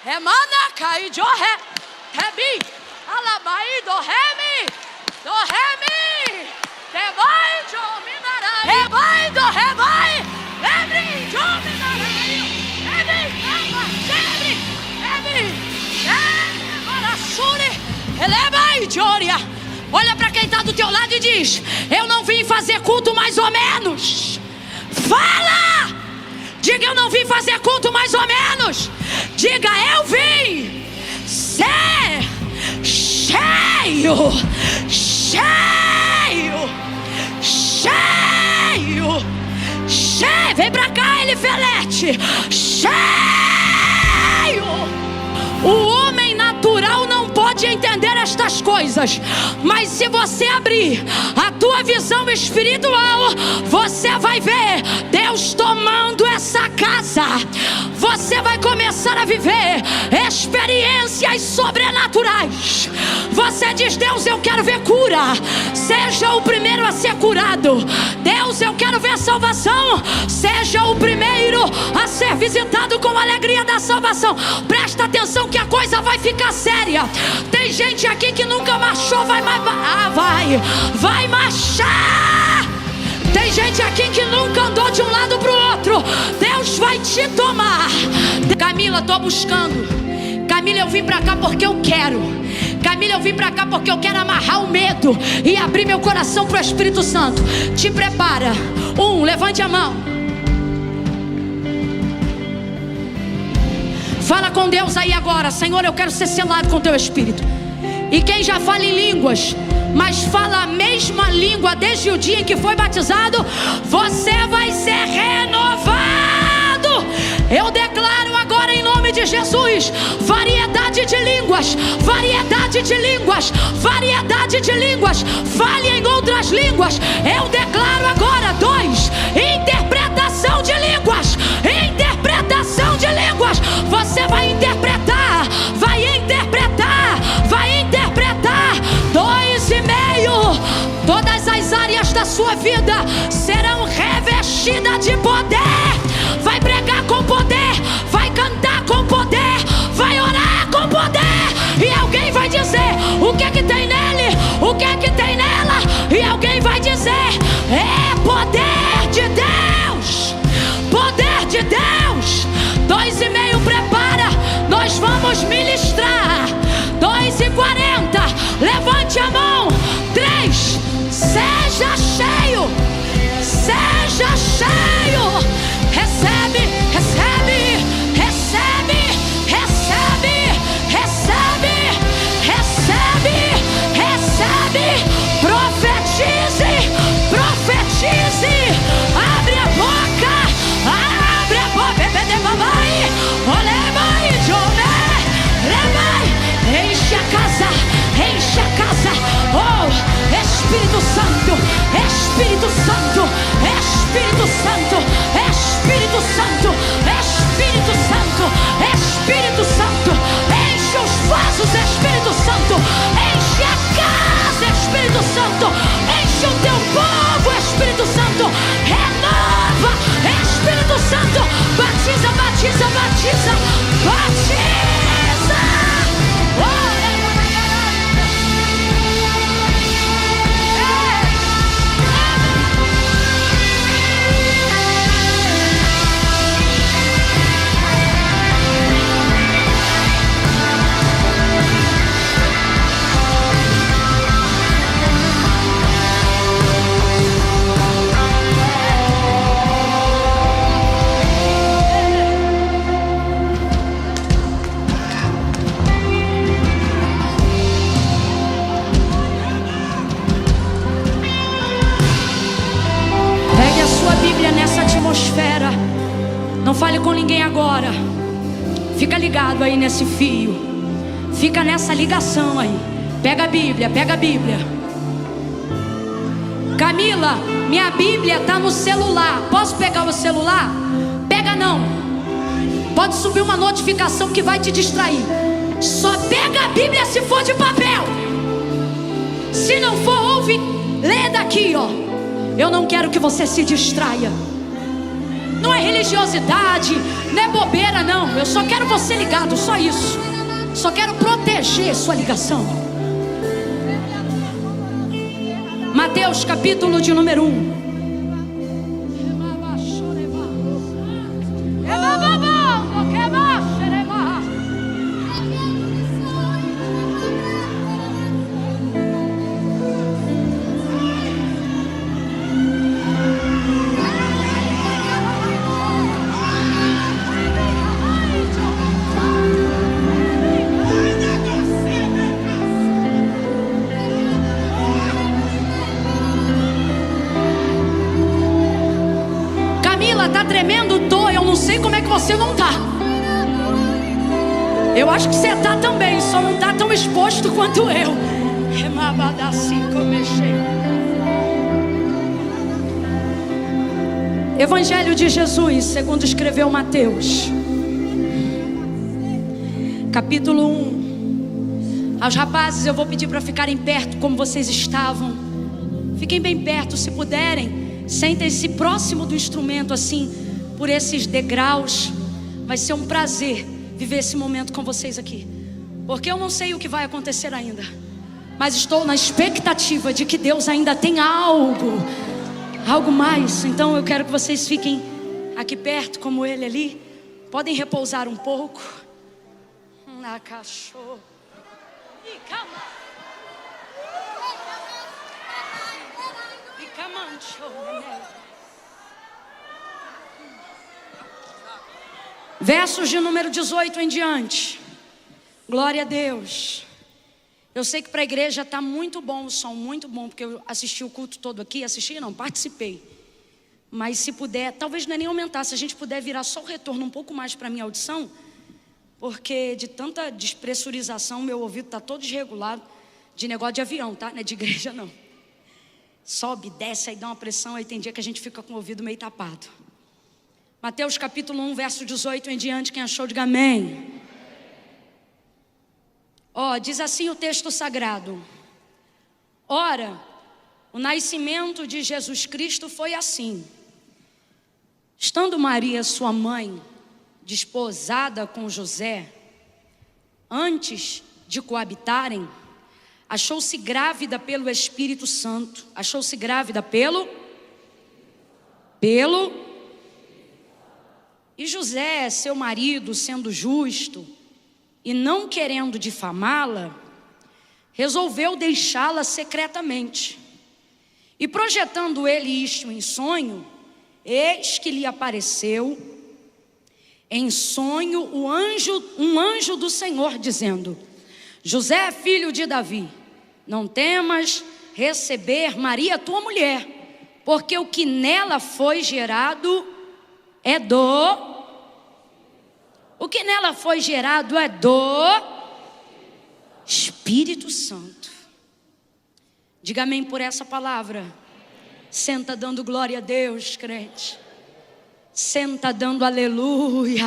Remana cai de ré, rebi, alabai do remi, rebai de minarai, rebai do rebai, rebi de minarai, rebi, de oria. Olha para quem está do teu lado e diz: eu não vim fazer culto mais ou menos. Fala! Diga: eu não vim fazer culto mais ou menos. Diga: eu vim ser cheio, cheio, cheio, cheio. Vem pra cá, Elifelete. Cheio. O homem natural não pode entender estas coisas, mas se você abrir a tua visão espiritual, você vai ver Deus tomando essa casa. Você vai começar a viver experiências sobrenaturais. Você diz: Deus, eu quero ver cura. Seja o primeiro a ser curado. Deus, eu quero ver salvação. Seja o primeiro a ser visitado com a alegria da salvação. Presta atenção que a coisa vai ficar séria. Tem gente aqui que nunca marchou, vai marchar. Tem gente aqui que nunca andou de um lado para o outro. Deus vai te tomar. Camila, estou buscando. Camila, eu vim para cá porque eu quero. Camila, eu vim para cá porque eu quero amarrar o medo e abrir meu coração para o Espírito Santo. Te prepara. Levante a mão. Fala com Deus aí agora: Senhor, eu quero ser selado com teu Espírito. E quem já fala em línguas, mas fala a mesma língua desde o dia em que foi batizado, você vai ser renovado. Eu declaro agora em nome de Jesus: variedade de línguas, variedade de línguas, variedade de línguas. Fale em outras línguas. Eu declaro agora 2: interpretação de línguas. Interpretação de línguas. Você vai interpretar, vai interpretar, vai interpretar. 2,5. Todas as áreas da sua vida serão revestidas de poder. Vai pregar com poder, vai cantar com poder, vai orar com poder. E alguém vai dizer: o que é que tem nele? O que é que tem nela? E alguém vai dizer: é poder de Deus. Poder de Deus. 2,5, prepara. Nós vamos ministrar. 2,40. Levante a mão. 3. Seja cheio. Seja cheio. Recebe, recebe, recebe, recebe, recebe, recebe, recebe. Profetize, profetize. Abre a boca, abre a boca. Bebê de mamãe, olha mãe, jovem, levai. Enche a casa, enche a casa. Oh, Espírito Santo, Espírito Santo, Espírito Santo, Espírito Santo, Espírito Santo, Espírito Santo. Enche os vasos, Espírito Santo. Enche a casa, Espírito Santo. Enche o teu povo, Espírito Santo. Renova, Espírito Santo. Batiza, batiza, batiza, batiza. Oh, não fale com ninguém agora. Fica ligado aí nesse fio. Fica nessa ligação aí. Pega a Bíblia, pega a Bíblia. Camila, minha Bíblia está no celular. Posso pegar o celular? Pega não. Pode subir uma notificação que vai te distrair. Só pega a Bíblia se for de papel. Se não for, ouve, lê daqui, ó. Eu não quero que você se distraia. Não é religiosidade, não é bobeira, não. Eu só quero você ligado, só isso. Só quero proteger sua ligação. Mateus capítulo de número 1. Tá tremendo? Tô. Eu não sei como é que você não tá. Eu acho que você tá também, só não tá tão exposto quanto eu. Evangelho de Jesus, segundo escreveu Mateus, capítulo 1. Aos rapazes eu vou pedir para ficarem perto como vocês estavam. Fiquem bem perto, se puderem. Sentem-se próximo do instrumento, assim, por esses degraus. Vai ser um prazer viver esse momento com vocês aqui, porque eu não sei o que vai acontecer ainda, mas estou na expectativa de que Deus ainda tem algo mais. Então eu quero que vocês fiquem aqui perto, como ele ali. Podem repousar um pouco. Na cachorro. Versos de número 18 em diante. Glória a Deus. Eu sei que para a igreja está muito bom o som, muito bom, porque eu assisti o culto todo aqui. Assisti não, participei. Mas se puder, talvez não é nem aumentar. Se a gente puder virar só o retorno um pouco mais para a minha audição, porque de tanta despressurização meu ouvido está todo desregulado. De negócio de avião, tá? Não é de igreja não. Sobe, desce, aí dá uma pressão. Aí tem dia que a gente fica com o ouvido meio tapado. Mateus capítulo 1, verso 18 em diante. Quem achou, diga amém. Diz assim o texto sagrado: ora, o nascimento de Jesus Cristo foi assim. Estando Maria, sua mãe, desposada com José, antes de coabitarem, achou-se grávida pelo Espírito Santo. Achou-se grávida pelo. E José, seu marido, sendo justo e não querendo difamá-la, resolveu deixá-la secretamente. E projetando ele isto em sonho, eis que lhe apareceu em sonho um anjo do Senhor, dizendo: José, filho de Davi, não temas receber Maria, tua mulher, porque o que nela foi gerado é do Espírito Santo. Diga amém por essa palavra. Senta dando glória a Deus, crente. Senta dando aleluia.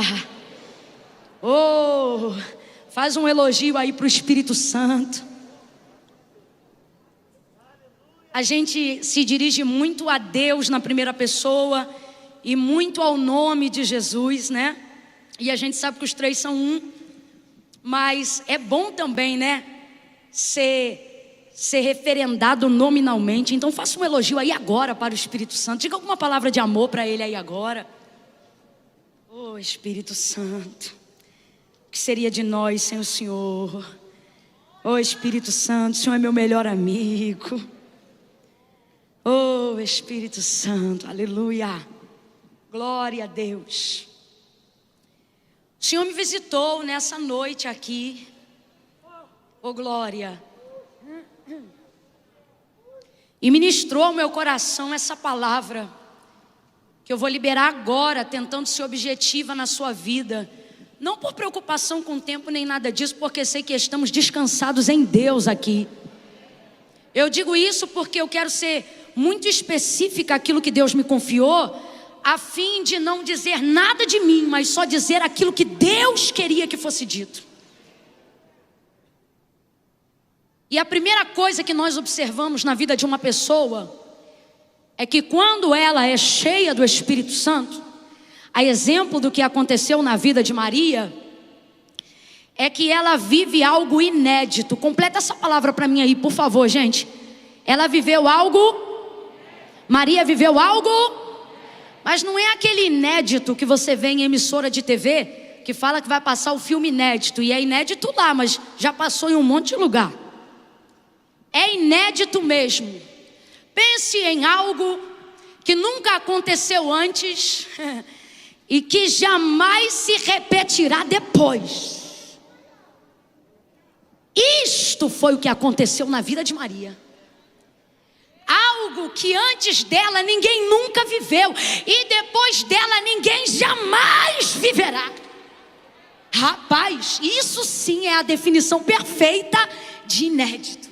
Faz um elogio aí para o Espírito Santo. A gente se dirige muito a Deus na primeira pessoa e muito ao nome de Jesus, né? E a gente sabe que os três são um. Mas é bom também, né? Ser referendado nominalmente. Então faça um elogio aí agora para o Espírito Santo. Diga alguma palavra de amor para ele aí agora. Espírito Santo, o que seria de nós sem o Senhor? Espírito Santo, o Senhor é meu melhor amigo. Espírito Santo, aleluia. Glória a Deus. O Senhor me visitou nessa noite aqui. Glória. E ministrou ao meu coração essa palavra que eu vou liberar agora, tentando ser objetiva na sua vida. Não por preocupação com o tempo nem nada disso, porque sei que estamos descansados em Deus aqui. Eu digo isso porque eu quero ser muito específica aquilo que Deus me confiou, a fim de não dizer nada de mim, mas só dizer aquilo que Deus queria que fosse dito. E a primeira coisa que nós observamos na vida de uma pessoa é que quando ela é cheia do Espírito Santo, A exemplo do que aconteceu na vida de Maria, é que ela vive algo inédito. Completa essa palavra para mim aí, por favor, gente. Ela viveu algo, Maria viveu algo, mas não é aquele inédito que você vê em emissora de TV, que fala que vai passar o filme inédito, e é inédito lá, mas já passou em um monte de lugar. É inédito mesmo. Pense em algo que nunca aconteceu antes e que jamais se repetirá depois. Isto foi o que aconteceu na vida de Maria. Algo que antes dela ninguém nunca viveu, e depois dela ninguém jamais viverá. Rapaz, isso sim é a definição perfeita de inédito.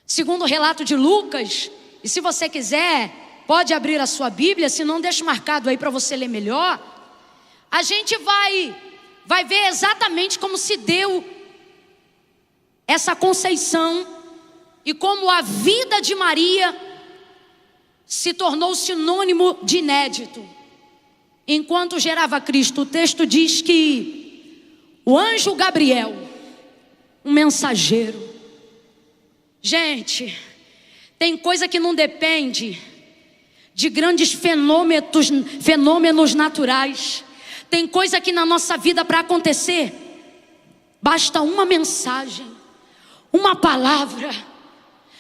Segundo o relato de Lucas, e se você quiser, pode abrir a sua Bíblia, se não deixa marcado aí para você ler melhor. A gente vai ver exatamente como se deu essa conceição e como a vida de Maria se tornou sinônimo de inédito. Enquanto gerava Cristo, o texto diz que o anjo Gabriel, um mensageiro. Gente, tem coisa que não depende de grandes fenômenos naturais. Tem coisa que na nossa vida para acontecer, basta uma mensagem, uma palavra,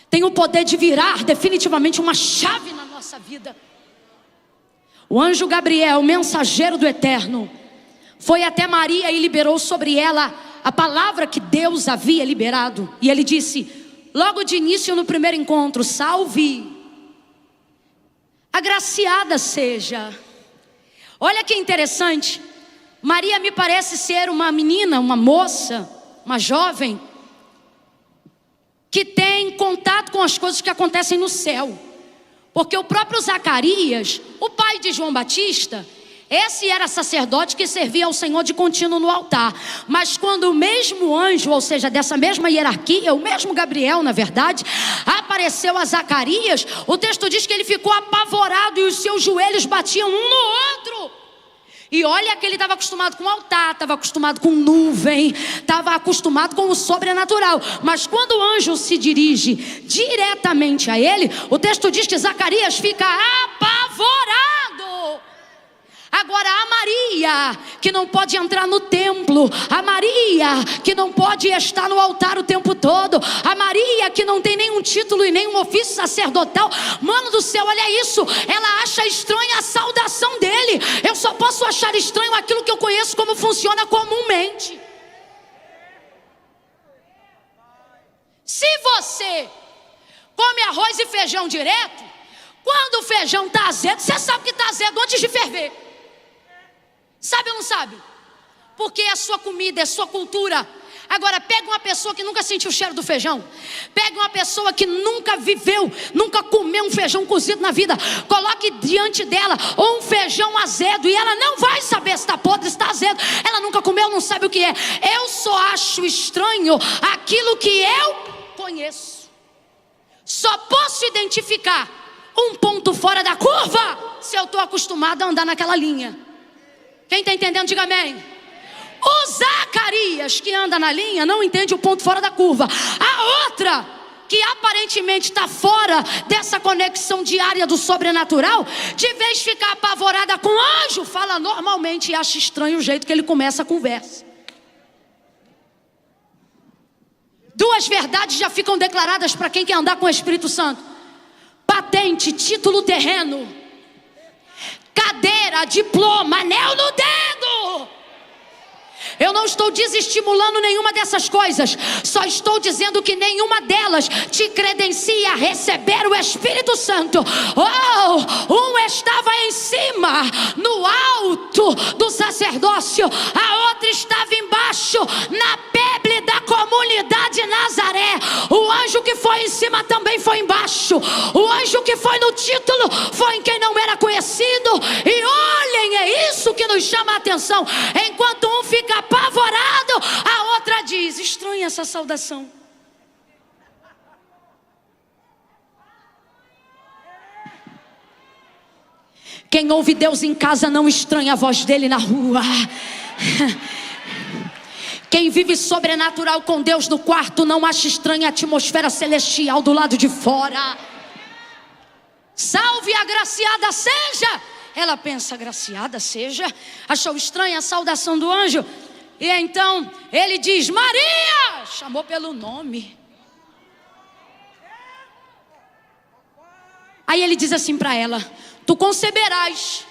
tem o poder de virar definitivamente uma chave na nossa vida. O anjo Gabriel, mensageiro do Eterno, foi até Maria e liberou sobre ela a palavra que Deus havia liberado. E ele disse, logo de início no primeiro encontro, salve, agraciada seja. Olha que interessante, Maria me parece ser uma menina, uma moça, uma jovem, que tem contato com as coisas que acontecem no céu. Porque o próprio Zacarias, o pai de João Batista, esse era sacerdote que servia ao Senhor de contínuo no altar. Mas quando o mesmo anjo, ou seja, dessa mesma hierarquia, o mesmo Gabriel, na verdade, apareceu a Zacarias, o texto diz que ele ficou apavorado e os seus joelhos batiam um no outro. E olha que ele estava acostumado com o altar, estava acostumado com nuvem, estava acostumado com o sobrenatural. Mas quando o anjo se dirige diretamente a ele, o texto diz que Zacarias fica apavorado. Agora a Maria, que não pode entrar no templo, a Maria, que não pode estar no altar o tempo todo, a Maria, que não tem nenhum título e nenhum ofício sacerdotal, mano do céu, olha isso, ela acha estranha a saudação dele. Eu só posso achar estranho aquilo que eu conheço como funciona comumente. Se você come arroz e feijão direto, quando o feijão está azedo, você sabe que está azedo antes de ferver. Sabe ou não sabe? Porque é a sua comida, é a sua cultura. Agora pega uma pessoa que nunca sentiu o cheiro do feijão, pega uma pessoa que nunca viveu, nunca comeu um feijão cozido na vida, coloque diante dela ou um feijão azedo, e ela não vai saber se está podre, se está azedo. Ela nunca comeu, não sabe o que é. Eu só acho estranho aquilo que eu conheço. Só posso identificar um ponto fora da curva se eu estou acostumado a andar naquela linha. Quem está entendendo, diga amém. O Zacarias, que anda na linha, não entende o ponto fora da curva. A outra, que aparentemente está fora dessa conexão diária do sobrenatural, de vez de ficar apavorada com o anjo, fala normalmente e acha estranho o jeito que ele começa a conversa. Duas verdades já ficam declaradas para quem quer andar com o Espírito Santo: patente, título terreno, cadeira, diploma, anel no dedo. Eu não estou desestimulando nenhuma dessas coisas, só estou dizendo que nenhuma delas te credencia a receber o Espírito Santo. Um estava em cima, no alto do sacerdócio, a outra estava embaixo, na peble da comunidade Nazaré. O anjo que foi em cima também foi embaixo. O anjo que foi no título foi em quem não era conhecido. E olhem, é isso que nos chama a atenção. Enquanto um fica apavorado, a outra diz: estranha essa saudação. Quem ouve Deus em casa não estranha a voz dele na rua. Quem vive sobrenatural com Deus no quarto não acha estranha a atmosfera celestial do lado de fora. Salve, agraciada seja. Ela pensa, agraciada seja? Achou estranha a saudação do anjo. E então ele diz, Maria! Chamou pelo nome. Aí ele diz assim para ela, tu conceberás,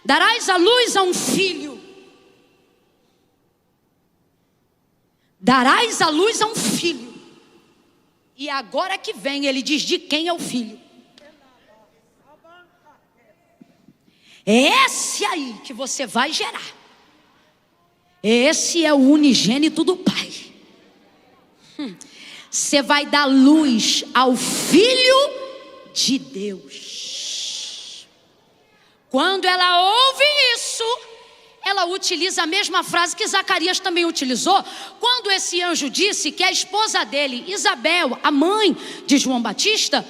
darás à luz a um filho. Darás à luz a um filho. E agora que vem, ele diz de quem é o filho. É esse aí que você vai gerar. Esse é o unigênito do Pai. Você vai dar luz ao Filho de Deus. Quando ela ouve isso, ela utiliza a mesma frase que Zacarias também utilizou, quando esse anjo disse que a esposa dele, Isabel, a mãe de João Batista,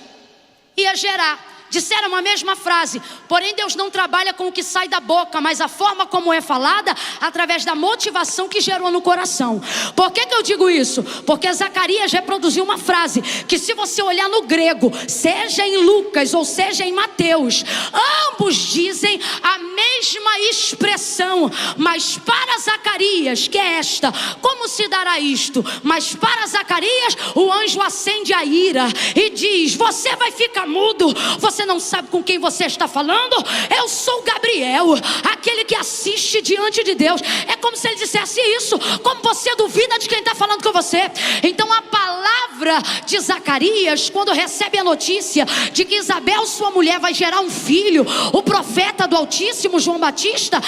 ia gerar. Disseram a mesma frase, porém Deus não trabalha com o que sai da boca, mas a forma como é falada, através da motivação que gerou no coração. Por que eu digo isso? Porque Zacarias reproduziu uma frase, que se você olhar no grego, seja em Lucas ou seja em Mateus, ambos dizem a mesma expressão, mas para Zacarias, que é esta, como se dará isto? Mas para Zacarias, o anjo acende a ira e diz, você vai ficar mudo, você não sabe com quem você está falando? Eu sou Gabriel, aquele que assiste diante de Deus. É como se ele dissesse isso, como você duvida de quem está falando com você. Então a palavra de Zacarias, quando recebe a notícia de que Isabel, sua mulher, vai gerar um filho, o profeta do Altíssimo, João Batista,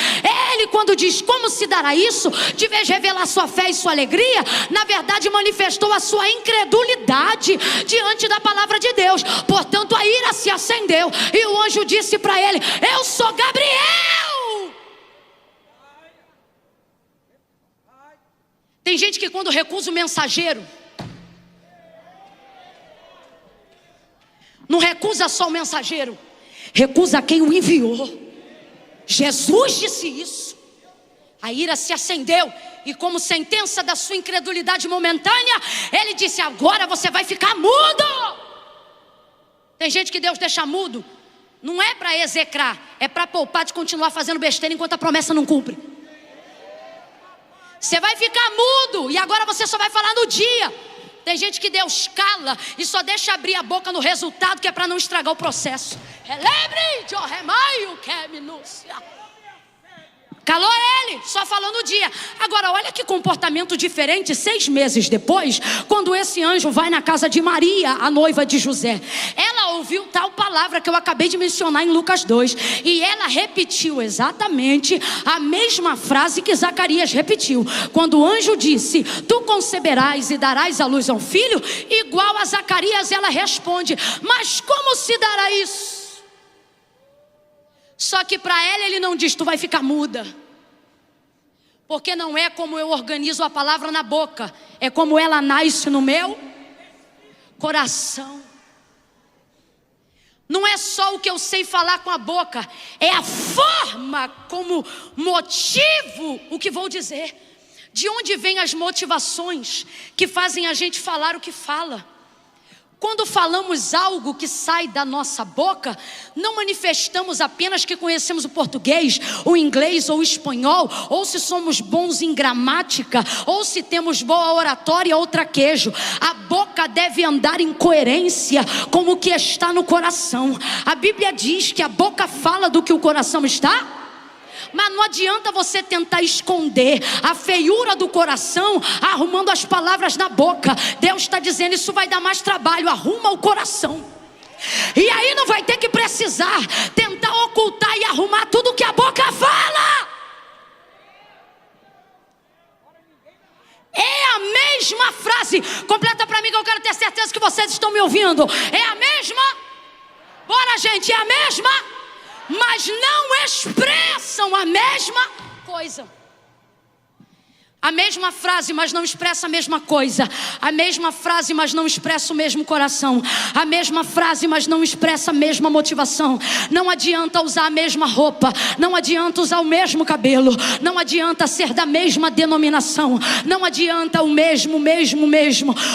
ele quando diz como se dará isso, de vez de revelar sua fé e sua alegria, na verdade manifestou a sua incredulidade diante da palavra de Deus. Portanto a ira se acendeu e o anjo disse para ele, eu sou Gabriel. Tem gente que quando recusa o mensageiro, não recusa só o mensageiro, recusa quem o enviou. Jesus disse isso. A ira se acendeu e como sentença da sua incredulidade momentânea, ele disse, agora você vai ficar mudo. Tem gente que Deus deixa mudo, não é para execrar, é para poupar de continuar fazendo besteira enquanto a promessa não cumpre. Você vai ficar mudo e agora você só vai falar no dia. Tem gente que Deus cala e só deixa abrir a boca no resultado, que é para não estragar o processo. Calou ele, só falou no dia. Agora olha que comportamento diferente 6 meses depois, quando esse anjo vai na casa de Maria, a noiva de José. Ela ouviu tal palavra que eu acabei de mencionar em Lucas 2, e ela repetiu exatamente a mesma frase que Zacarias repetiu. Quando o anjo disse, tu conceberás e darás à luz a um filho, igual a Zacarias ela responde, mas como se dará isso? Só que para ela ele não diz, tu vai ficar muda. Porque não é como eu organizo a palavra na boca, é como ela nasce no meu coração. Não é só o que eu sei falar com a boca, é a forma como motivo o que vou dizer. De onde vêm as motivações que fazem a gente falar o que fala? Quando falamos algo que sai da nossa boca, não manifestamos apenas que conhecemos o português, o inglês ou o espanhol, ou se somos bons em gramática, ou se temos boa oratória ou traquejo. A boca deve andar em coerência com o que está no coração. A Bíblia diz que a boca fala do que o coração está. Mas não adianta você tentar esconder a feiura do coração arrumando as palavras na boca. Deus está dizendo, isso vai dar mais trabalho, arruma o coração. E aí não vai ter que precisar tentar ocultar e arrumar tudo que a boca fala. É a mesma frase. Completa para mim que eu quero ter certeza que vocês estão me ouvindo. É a mesma? Bora gente, é a mesma? Mas não expressam a mesma coisa. A mesma frase, mas não expressa a mesma coisa. A mesma frase, mas não expressa o mesmo coração. A mesma frase, mas não expressa a mesma motivação. Não adianta usar a mesma roupa. Não adianta usar o mesmo cabelo. Não adianta ser da mesma denominação. Não adianta o mesmo.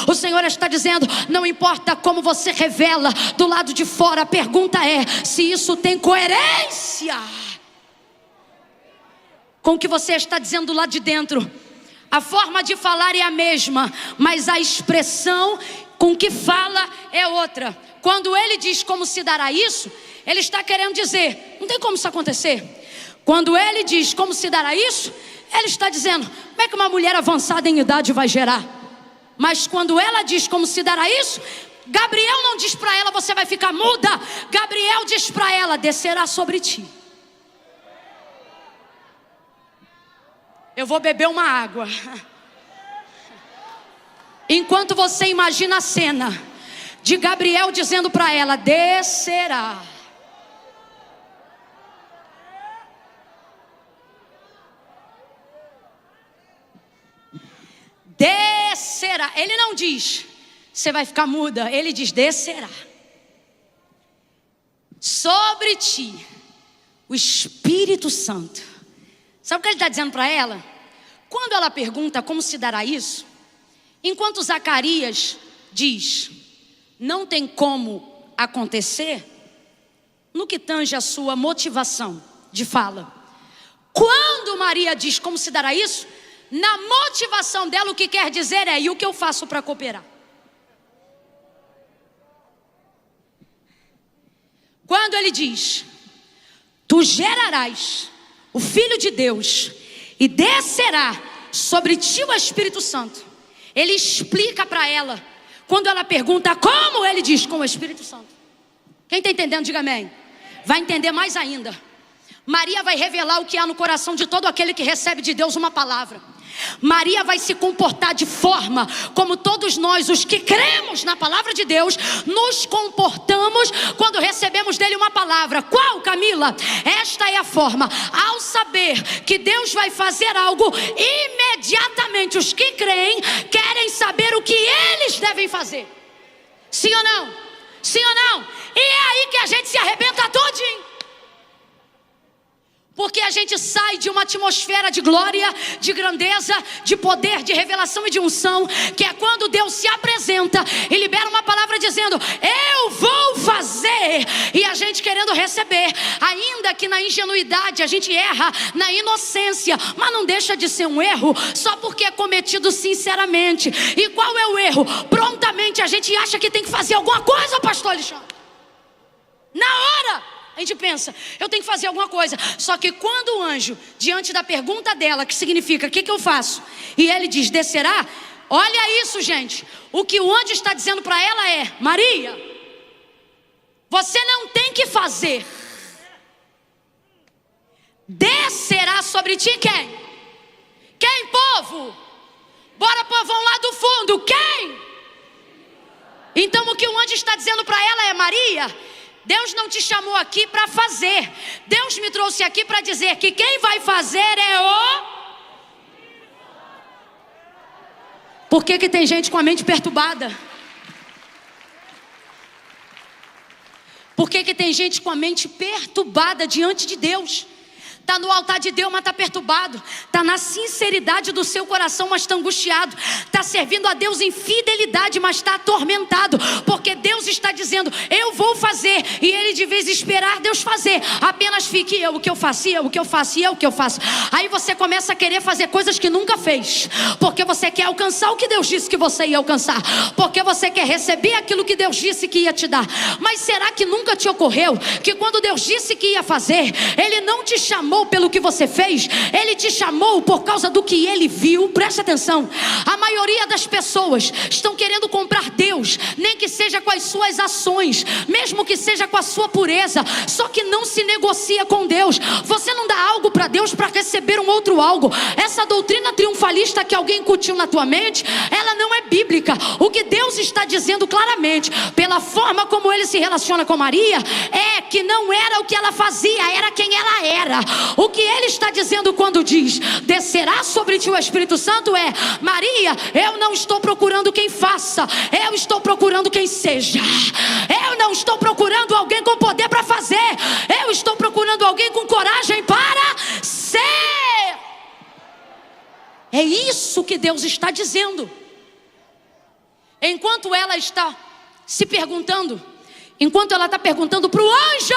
O Senhor está dizendo, não importa como você revela do lado de fora. A pergunta é, se isso tem coerência com o que você está dizendo do lado de dentro. A forma de falar é a mesma, mas a expressão com que fala é outra. Quando ele diz como se dará isso, ele está querendo dizer, não tem como isso acontecer. Quando ele diz como se dará isso, ele está dizendo, como é que uma mulher avançada em idade vai gerar? Mas quando ela diz como se dará isso, Gabriel não diz para ela, você vai ficar muda. Gabriel diz para ela, descerá sobre ti. Eu vou beber uma água. Enquanto você imagina a cena de Gabriel dizendo para ela, descerá. Descerá. Ele não diz, você vai ficar muda. Ele diz, descerá sobre ti o Espírito Santo. Sabe o que ele está dizendo para ela? Quando ela pergunta como se dará isso, enquanto Zacarias diz, não tem como acontecer, no que tange a sua motivação de fala. Quando Maria diz como se dará isso, na motivação dela o que quer dizer é, e o que eu faço para cooperar? Quando ele diz, tu gerarás o Filho de Deus, e descerá sobre ti o Espírito Santo. Ele explica para ela. Quando ela pergunta como, ele diz, com o Espírito Santo. Quem está entendendo, diga amém. Vai entender mais ainda. Maria vai revelar o que há no coração de todo aquele que recebe de Deus uma palavra. Maria vai se comportar de forma como todos nós, os que cremos na palavra de Deus, nos comportamos quando recebemos dele uma palavra. Qual, Camila? Esta é a forma. Ao saber que Deus vai fazer algo, imediatamente os que creem querem saber o que eles devem fazer. Sim ou não? Sim ou não? E é aí que a gente se arrebenta todinho. Porque a gente sai de uma atmosfera de glória, de grandeza, de poder, de revelação e de unção, que é quando Deus se apresenta e libera uma palavra dizendo, eu vou fazer, e a gente querendo receber, ainda que na ingenuidade a gente erra, na inocência, mas não deixa de ser um erro, só porque é cometido sinceramente. E qual é o erro? Prontamente a gente acha que tem que fazer alguma coisa, pastor Alexandre. Na hora a gente pensa, eu tenho que fazer alguma coisa. Só que quando o anjo, diante da pergunta dela, que significa, o que eu faço? E ele diz, descerá. Olha isso, gente. O que o anjo está dizendo para ela é, Maria, você não tem que fazer. Descerá sobre ti quem? Quem, povo? Bora, povão lá do fundo, quem? Então o que o anjo está dizendo para ela é, Maria, Deus não te chamou aqui para fazer. Deus me trouxe aqui para dizer que quem vai fazer é o... Por que tem gente com a mente perturbada? Por que tem gente com a mente perturbada diante de Deus? Está no altar de Deus, mas está perturbado. Está na sinceridade do seu coração, mas está angustiado. Está servindo a Deus em fidelidade, mas está atormentado. Porque Deus está dizendo, eu vou fazer. E ele de vez esperar Deus fazer, apenas fique eu, o que eu faço, eu, o que eu faço, eu, o que eu faço. Aí você começa a querer fazer coisas que nunca fez. Porque você quer alcançar o que Deus disse que você ia alcançar. Porque você quer receber aquilo que Deus disse que ia te dar. Mas será que nunca te ocorreu que quando Deus disse que ia fazer, Ele não te chamou pelo que você fez, Ele te chamou por causa do que Ele viu? Preste atenção, a maioria das pessoas estão querendo comprar Deus, nem que seja com as suas ações, mesmo que seja com a sua pureza, só que não se negocia com Deus. Você não dá algo para Deus para receber um outro algo. Essa doutrina triunfalista que alguém incutiu na tua mente, ela não é bíblica. O que Deus está dizendo claramente, pela forma como Ele se relaciona com Maria, é que não era o que ela fazia, era quem ela era. O que ele está dizendo quando diz descerá sobre ti o Espírito Santo é: Maria, eu não estou procurando quem faça, eu estou procurando quem seja. Eu não estou procurando alguém com poder para fazer, eu estou procurando alguém com coragem para ser. É isso que Deus está dizendo. Enquanto ela está se perguntando, enquanto ela está perguntando para o anjo: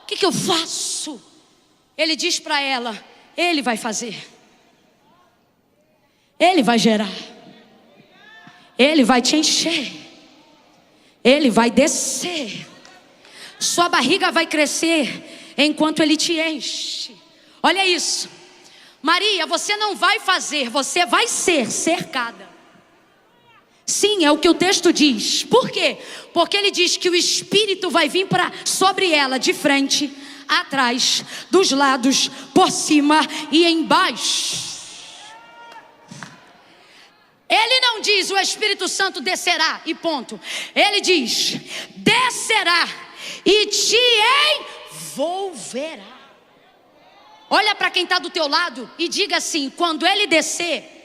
o que eu faço? Ele diz para ela: ele vai fazer, ele vai gerar, ele vai te encher, ele vai descer, sua barriga vai crescer enquanto ele te enche. Olha isso, Maria, você não vai fazer, você vai ser cercada. Sim, é o que o texto diz. Por quê? Porque ele diz que o Espírito vai vir sobre ela, de frente, atrás, dos lados, por cima e embaixo. Ele não diz o Espírito Santo descerá e ponto. Ele diz descerá e te envolverá. Olha para quem está do teu lado e diga assim: quando ele descer,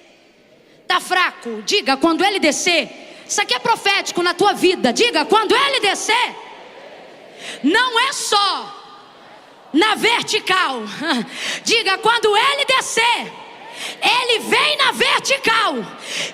tá fraco, diga: quando ele descer. Isso aqui é profético na tua vida. Diga: quando ele descer, não é só na vertical. Diga: quando ele descer, ele vem na vertical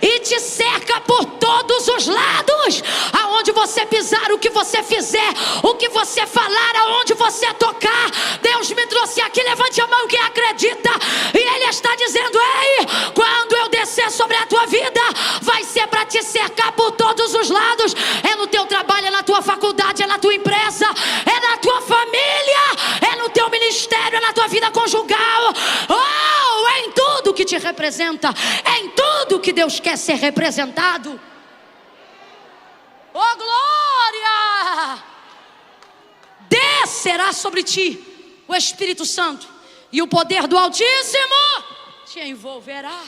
e te cerca por todos os lados. Aonde você pisar, o que você fizer, o que você falar, aonde você tocar, Deus me trouxe aqui. Levante a mão quem acredita. E ele está dizendo: ei, quando eu descer sobre a tua vida, vai ser para te cercar por todos os lados. É no teu trabalho, é na tua faculdade, é na tua empresa, é na tua família, é no teu ministério, é na tua vida conjugal. Oh, é em tudo que te representa, é em tudo que Deus quer ser representado. Oh, glória! Descerá sobre ti o Espírito Santo, e o poder do Altíssimo te envolverá.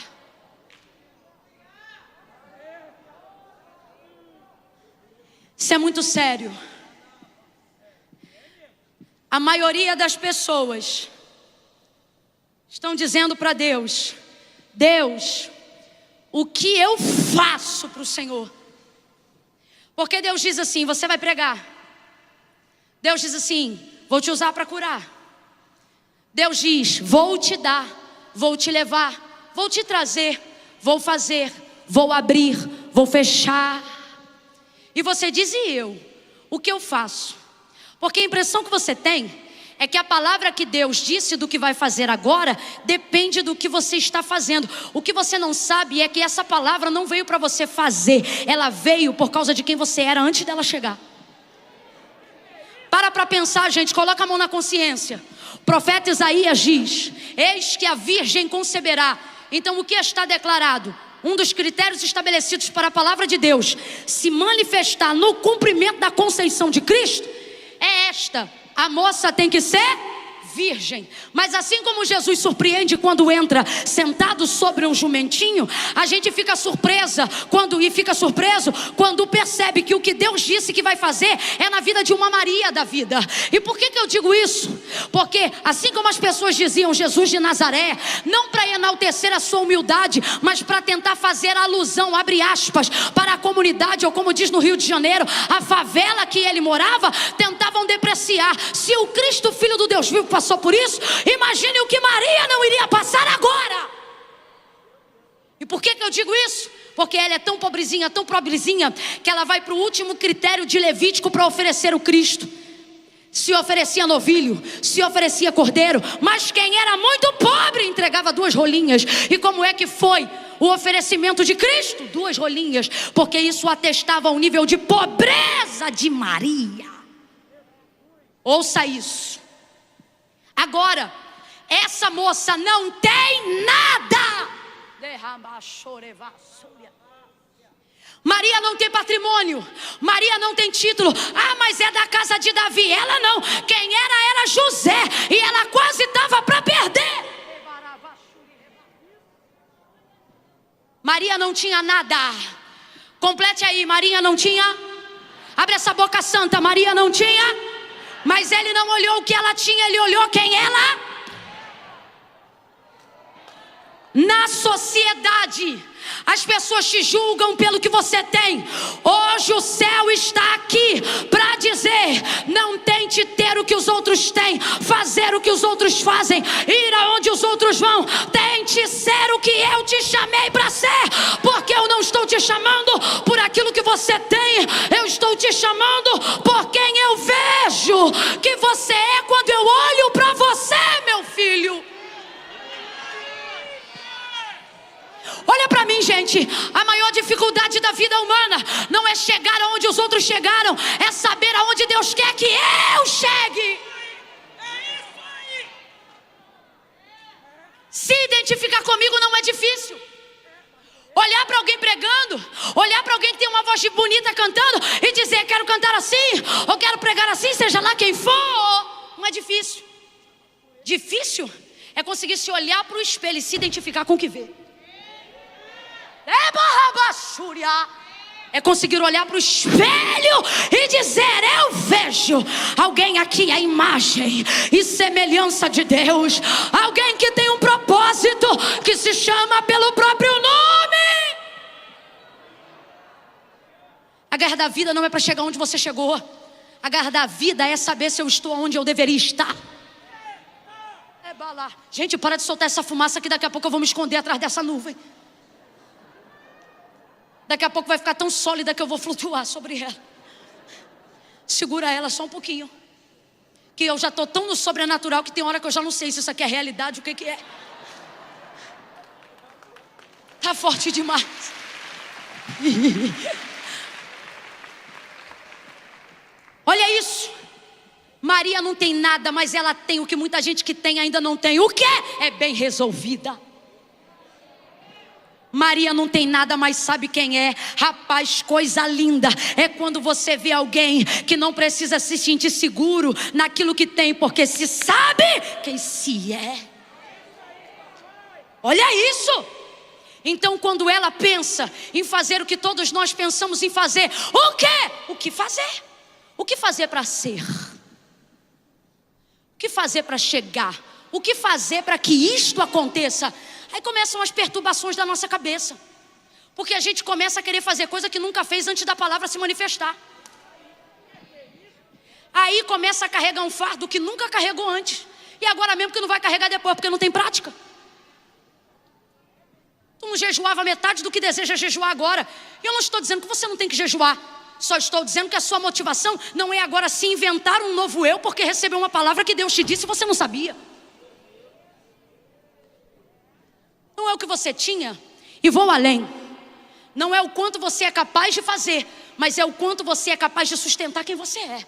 Isso é muito sério. A maioria das pessoas estão dizendo para Deus: Deus, o que eu faço para o Senhor? Porque Deus diz assim: você vai pregar. Deus diz assim: vou te usar para curar. Deus diz: vou te dar, vou te levar, vou te trazer, vou fazer, vou abrir, vou fechar. E você diz: e eu? O que eu faço? Porque a impressão que você tem é que a palavra que Deus disse do que vai fazer agora depende do que você está fazendo. O que você não sabe é que essa palavra não veio para você fazer, ela veio por causa de quem você era antes dela chegar. Para pensar, gente, coloca a mão na consciência. O profeta Isaías diz: eis que a virgem conceberá. Então o que está declarado? Um dos critérios estabelecidos para a palavra de Deus se manifestar no cumprimento da conceição de Cristo é esta: a moça tem que ser virgem. Mas assim como Jesus surpreende quando entra sentado sobre um jumentinho, a gente fica surpreso quando percebe que o que Deus disse que vai fazer é na vida de uma Maria da vida. E por que eu digo isso? Porque assim como as pessoas diziam Jesus de Nazaré, não para enaltecer a sua humildade, mas para tentar fazer alusão, abre aspas, para a comunidade, ou como diz no Rio de Janeiro, a favela que ele morava, tentavam depreciar. Se o Cristo, Filho do Deus vivo, passou por isso, imagine o que Maria não iria passar agora. E por que eu digo isso? Porque ela é tão pobrezinha, que ela vai para o último critério de Levítico para oferecer o Cristo. Se oferecia novilho, se oferecia cordeiro, mas quem era muito pobre entregava 2 rolinhas. E como é que foi o oferecimento de Cristo? 2 rolinhas, porque isso atestava o nível de pobreza de Maria. Ouça isso. Agora, essa moça não tem nada. Maria não tem patrimônio, Maria não tem título. Ah, mas é da casa de Davi. Ela não, quem era José, e ela quase estava para perder. Maria não tinha nada. Complete aí: Maria não tinha. Abre essa boca santa: Maria não tinha. Mas ele não olhou o que ela tinha, ele olhou quem ela. Na sociedade, as pessoas te julgam pelo que você tem. Hoje o céu está aqui para dizer: não tente ter o que os outros têm, fazer o que os outros fazem, ir aonde os outros vão. Tente ser o que eu te chamei para ser, porque eu não estou te chamando por aquilo que você tem, eu estou te chamando por quem eu vejo que você é quando eu olho para você, meu filho. Olha para mim, gente. A maior dificuldade da vida humana não é chegar aonde os outros chegaram, é saber aonde Deus quer que eu chegue. Se identificar comigo não é difícil. Olhar para alguém pregando, olhar para alguém que tem uma voz bonita cantando e dizer: quero cantar assim, ou quero pregar assim, seja lá quem for, não é difícil. Difícil é conseguir se olhar para o espelho e se identificar com o que vê. É conseguir olhar para o espelho e dizer: eu vejo alguém aqui, a imagem e semelhança de Deus, alguém que tem um propósito, que se chama pelo próprio nome. A guerra da vida não é para chegar onde você chegou. A guerra da vida é saber se eu estou onde eu deveria estar. Gente, para de soltar essa fumaça que daqui a pouco eu vou me esconder atrás dessa nuvem. Daqui a pouco vai ficar tão sólida que eu vou flutuar sobre ela. Segura ela só um pouquinho, que eu já estou tão no sobrenatural que tem hora que eu já não sei se isso aqui é realidade, o que é. Tá forte demais. Olha isso. Maria não tem nada, mas ela tem o que muita gente que tem ainda não tem. O que é bem resolvida. Maria não tem nada, mas sabe quem é? Rapaz, coisa linda é quando você vê alguém que não precisa se sentir seguro naquilo que tem, porque se sabe quem se é. Olha isso. Então quando ela pensa em fazer o que todos nós pensamos em fazer, o quê? O que fazer? O que fazer para ser? O que fazer para chegar? O que fazer para que isto aconteça? Aí começam as perturbações da nossa cabeça, porque a gente começa a querer fazer coisa que nunca fez antes da palavra se manifestar. Aí começa a carregar um fardo que nunca carregou antes, e agora mesmo que não vai carregar depois, porque não tem prática. Tu não jejuava metade do que deseja jejuar agora. Eu não estou dizendo que você não tem que jejuar, só estou dizendo que a sua motivação não é agora se inventar um novo eu, porque recebeu uma palavra que Deus te disse e você não sabia. Não é o que você tinha, e vou além. Não é o quanto você é capaz de fazer, mas é o quanto você é capaz de sustentar quem você é.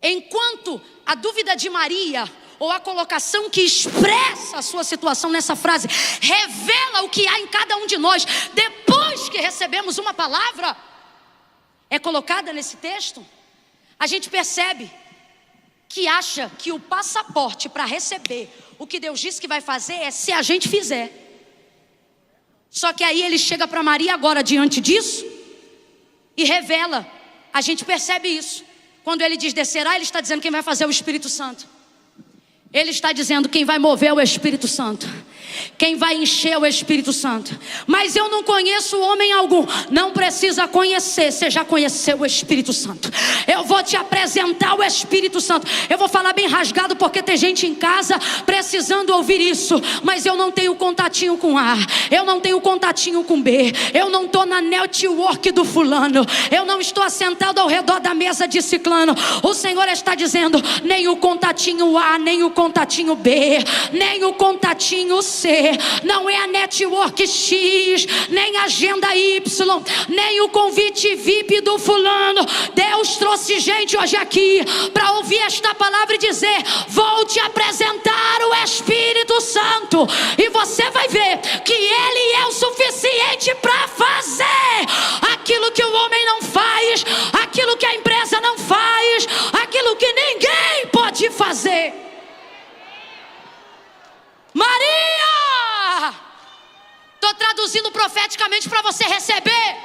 Enquanto a dúvida de Maria, ou a colocação que expressa a sua situação nessa frase, revela o que há em cada um de nós, depois que recebemos uma palavra, é colocada nesse texto, a gente percebe que acha que o passaporte para receber o que Deus disse que vai fazer é se a gente fizer. Só que aí ele chega para Maria agora diante disso e revela. A gente percebe isso. Quando ele diz descerá, ele está dizendo quem vai fazer é o Espírito Santo. Ele está dizendo quem vai mover é o Espírito Santo. Quem vai encher é o Espírito Santo. Mas eu não conheço homem algum. Não precisa conhecer, você já conheceu o Espírito Santo. Eu vou te apresentar o Espírito Santo. Eu vou falar bem rasgado porque tem gente em casa precisando ouvir isso. Mas eu não tenho contatinho com A, eu não tenho contatinho com B, eu não estou na network do fulano, eu não estou assentado ao redor da mesa de ciclano. O Senhor está dizendo, nem o contatinho A, nem o contatinho B, nem o contatinho C, não é a network X, nem a agenda Y, nem o convite VIP do fulano. Deus trouxe gente hoje aqui para ouvir esta palavra e dizer, vou te apresentar o Espírito Santo, e você vai ver que Ele é o suficiente para fazer aquilo que o homem não faz, aquilo que a empresa não faz, aquilo que ninguém pode fazer. Maria, estou traduzindo profeticamente para você receber.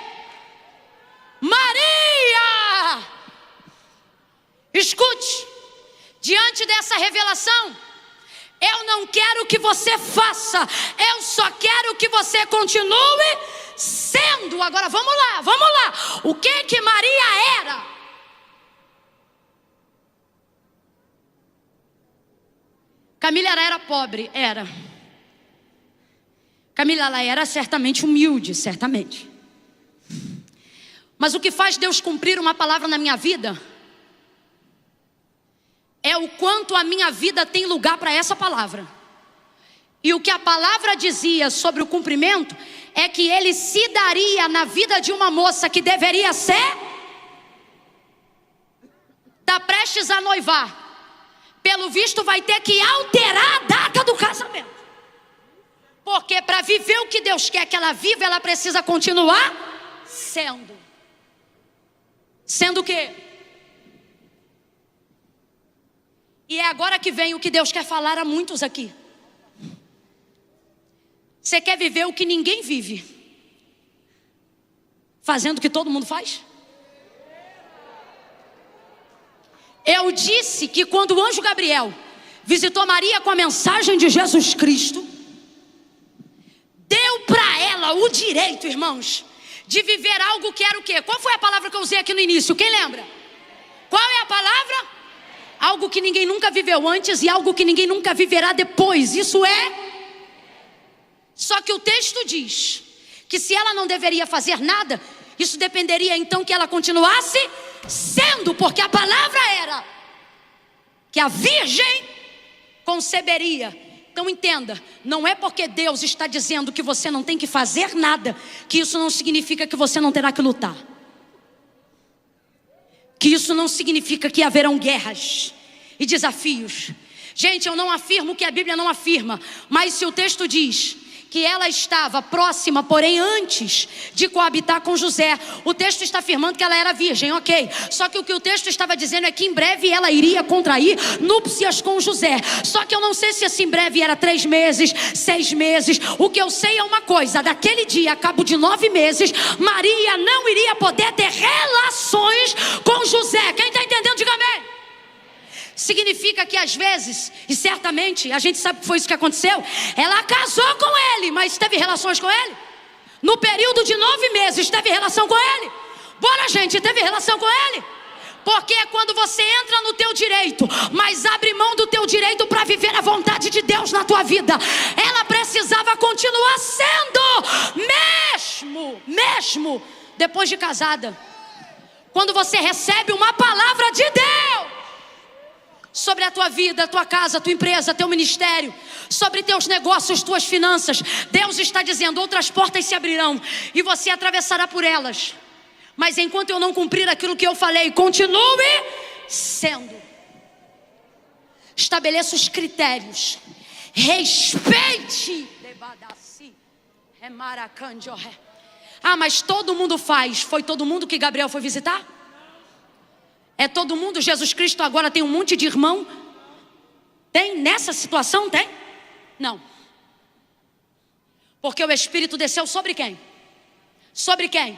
Maria, escute, diante dessa revelação, Eu não quero que você faça, eu só quero que você continue sendo. Agora vamos lá. O que Maria era? Camila era pobre, era. Camila, ela era certamente humilde, certamente. Mas o que faz Deus cumprir uma palavra na minha vida é o quanto a minha vida tem lugar para essa palavra. E o que a palavra dizia sobre o cumprimento é que ele se daria na vida de uma moça que deveria ser, está prestes a noivar. Pelo visto vai ter que alterar a data do casamento. Porque para viver o que Deus quer que ela viva, ela precisa continuar sendo. Sendo o quê? E é agora que vem o que Deus quer falar a muitos aqui. Você quer viver o que ninguém vive, fazendo o que todo mundo faz? Eu disse que quando o anjo Gabriel visitou Maria com a mensagem de Jesus Cristo, deu para ela o direito, irmãos, de viver algo que era o quê? Qual foi a palavra que eu usei aqui no início? Quem lembra? Qual é a palavra? Algo que ninguém nunca viveu antes e algo que ninguém nunca viverá depois. Isso é. Só que o texto diz que se ela não deveria fazer nada, isso dependeria então que ela continuasse sendo, porque a palavra era que a virgem conceberia. Então entenda, não é porque Deus está dizendo que você não tem que fazer nada, que isso não significa que você não terá que lutar. Que isso não significa que haverão guerras e desafios. Gente, eu não afirmo que a Bíblia não afirma, mas se o texto diz que ela estava próxima, porém antes de coabitar com José, o texto está afirmando que ela era virgem, ok. Só que o que o texto estava dizendo é que em breve ela iria contrair núpcias com José. Só que eu não sei se esse em breve era 3 meses, 6 meses. O que eu sei é uma coisa: daquele dia, a cabo de 9 meses, Maria não iria poder ter relações com José. Quem está entendendo, diga amém. Significa que às vezes, e certamente a gente sabe que foi isso que aconteceu, ela casou com ele, mas teve relações com ele? No período de 9 meses teve relação com ele? Bora, gente, teve relação com ele? Porque é quando você entra no teu direito, mas abre mão do teu direito para viver a vontade de Deus na tua vida. Ela precisava continuar sendo, mesmo depois de casada. Quando você recebe uma palavra de Deus sobre a tua vida, a tua casa, a tua empresa, teu ministério, sobre teus negócios, tuas finanças, Deus está dizendo: outras portas se abrirão e você atravessará por elas. Mas enquanto eu não cumprir aquilo que eu falei, continue sendo. Estabeleça os critérios. Respeite. Ah, mas todo mundo faz. Foi todo mundo que Gabriel foi visitar? É todo mundo? Jesus Cristo agora tem um monte de irmão? Tem nessa situação? Tem? Não. Porque o Espírito desceu sobre quem? Sobre quem?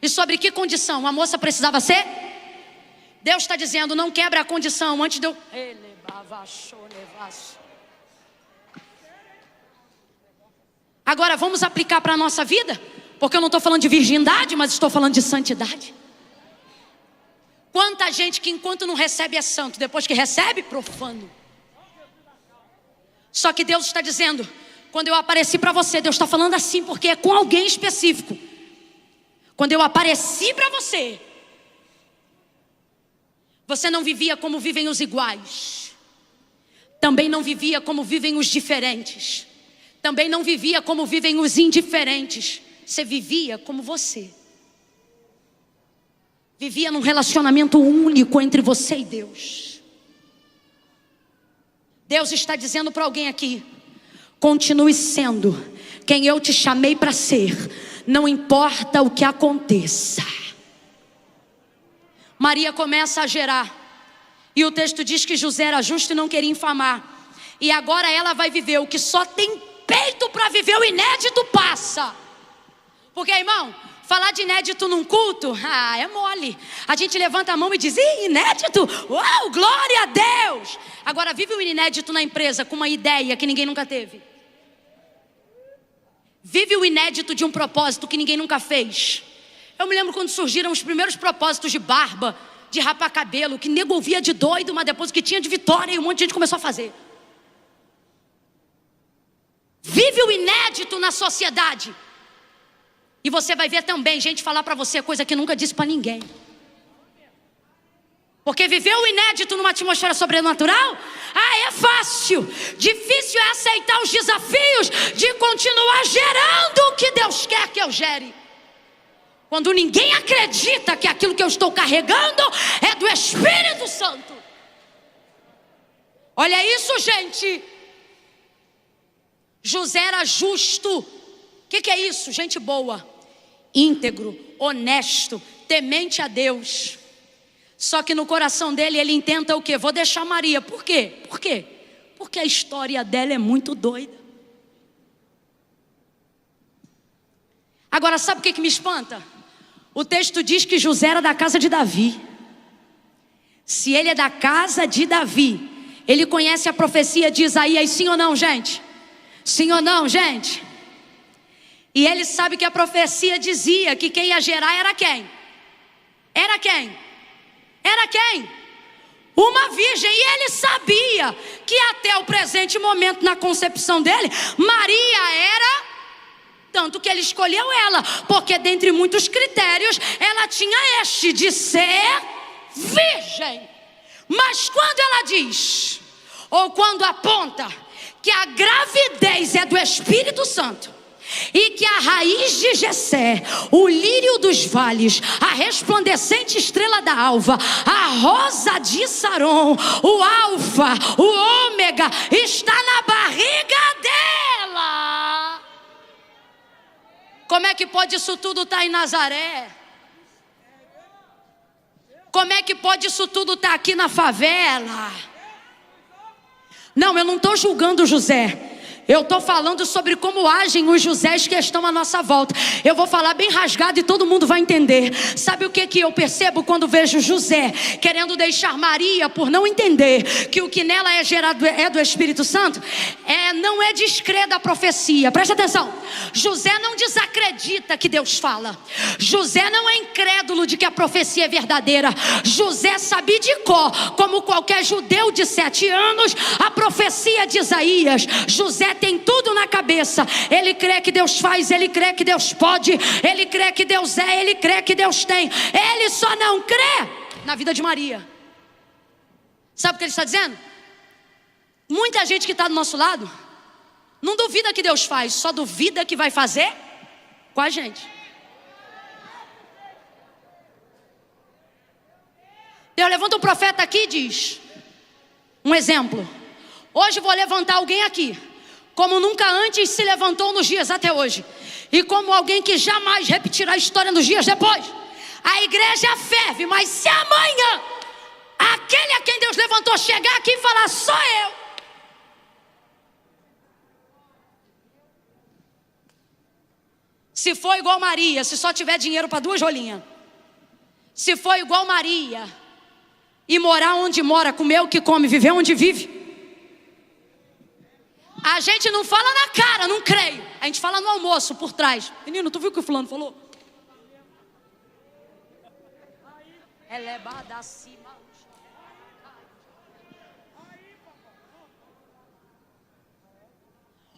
E sobre que condição a moça precisava ser? Deus está dizendo: não quebra a condição antes de eu... Agora vamos aplicar para a nossa vida? Porque eu não estou falando de virgindade, mas estou falando de santidade. Quanta gente que enquanto não recebe é santo, depois que recebe, profano. Só que Deus está dizendo: quando eu apareci para você, Deus está falando assim porque é com alguém específico. Quando eu apareci para você, você não vivia como vivem os iguais, também não vivia como vivem os diferentes, também não vivia como vivem os indiferentes. Você vivia como você. Vivia num relacionamento único entre você e Deus. Deus está dizendo para alguém aqui: continue sendo quem eu te chamei para ser, não importa o que aconteça. Maria começa a gerar, e o texto diz que José era justo e não queria infamar. E agora ela vai viver o que só tem peito para viver o inédito passa. Porque, irmão, Falar de inédito num culto, é mole. A gente levanta a mão e diz, inédito? Uau, glória a Deus. Agora vive o inédito na empresa com uma ideia que ninguém nunca teve. Vive o inédito de um propósito que ninguém nunca fez. Eu me lembro quando surgiram os primeiros propósitos de barba, de rapar cabelo, que nego ouvia de doido, mas depois que tinha de vitória e um monte de gente começou a fazer. Vive o inédito na sociedade. E você vai ver também gente falar para você coisa que nunca disse para ninguém. Porque viver o inédito numa atmosfera sobrenatural, é fácil. Difícil é aceitar os desafios de continuar gerando o que Deus quer que eu gere. Quando ninguém acredita que aquilo que eu estou carregando é do Espírito Santo. Olha isso, gente. José era justo. O que é isso? Gente boa, íntegro, honesto, temente a Deus. Só que no coração dele ele intenta o quê? Vou deixar Maria. Por quê? Por quê? Porque a história dela é muito doida. Agora sabe o que me espanta? O texto diz que José era da casa de Davi. Se ele é da casa de Davi, ele conhece a profecia de Isaías, sim ou não, gente? Sim ou não, gente? E ele sabe que a profecia dizia que quem ia gerar era quem? Era quem? Era quem? Uma virgem. E ele sabia que até o presente momento na concepção dele, Maria era, tanto que ele escolheu ela, porque dentre muitos critérios, ela tinha este de ser virgem. Mas quando ela diz, ou quando aponta, que a gravidez é do Espírito Santo, e que a raiz de Jessé, o lírio dos vales, a resplandecente estrela da alva, a rosa de Saron, o alfa, o ômega, está na barriga dela. Como é que pode isso tudo estar em Nazaré? Como é que pode isso tudo estar aqui na favela? Não, eu não estou julgando José. Eu estou falando sobre como agem os Josés que estão à nossa volta. Eu vou falar bem rasgado e todo mundo vai entender. Sabe o que eu percebo quando vejo José querendo deixar Maria por não entender que o que nela é gerado é do Espírito Santo? Não é descrer da profecia. Presta atenção. José não desacredita que Deus fala. José não é incrédulo de que a profecia é verdadeira. José sabe de cor, como qualquer judeu de 7 anos, a profecia de Isaías. José tem tudo na cabeça. Ele crê que Deus faz, ele crê que Deus pode, ele crê que Deus ele crê que Deus tem. Ele só não crê na vida de Maria. Sabe o que ele está dizendo? Muita gente que está do nosso lado não duvida que Deus faz, só duvida que vai fazer com a gente. Deus levanta um profeta aqui e diz, um exemplo: hoje vou levantar alguém aqui como nunca antes se levantou nos dias até hoje, e como alguém que jamais repetirá a história nos dias depois. A igreja ferve, mas se amanhã aquele a quem Deus levantou chegar aqui e falar, sou eu, se for igual Maria, se só tiver dinheiro para 2 rolinhas, se for igual Maria e morar onde mora, comer o que come, viver onde vive, a gente não fala na cara, não creio. A gente fala no almoço, por trás. Menino, tu viu o que o fulano falou?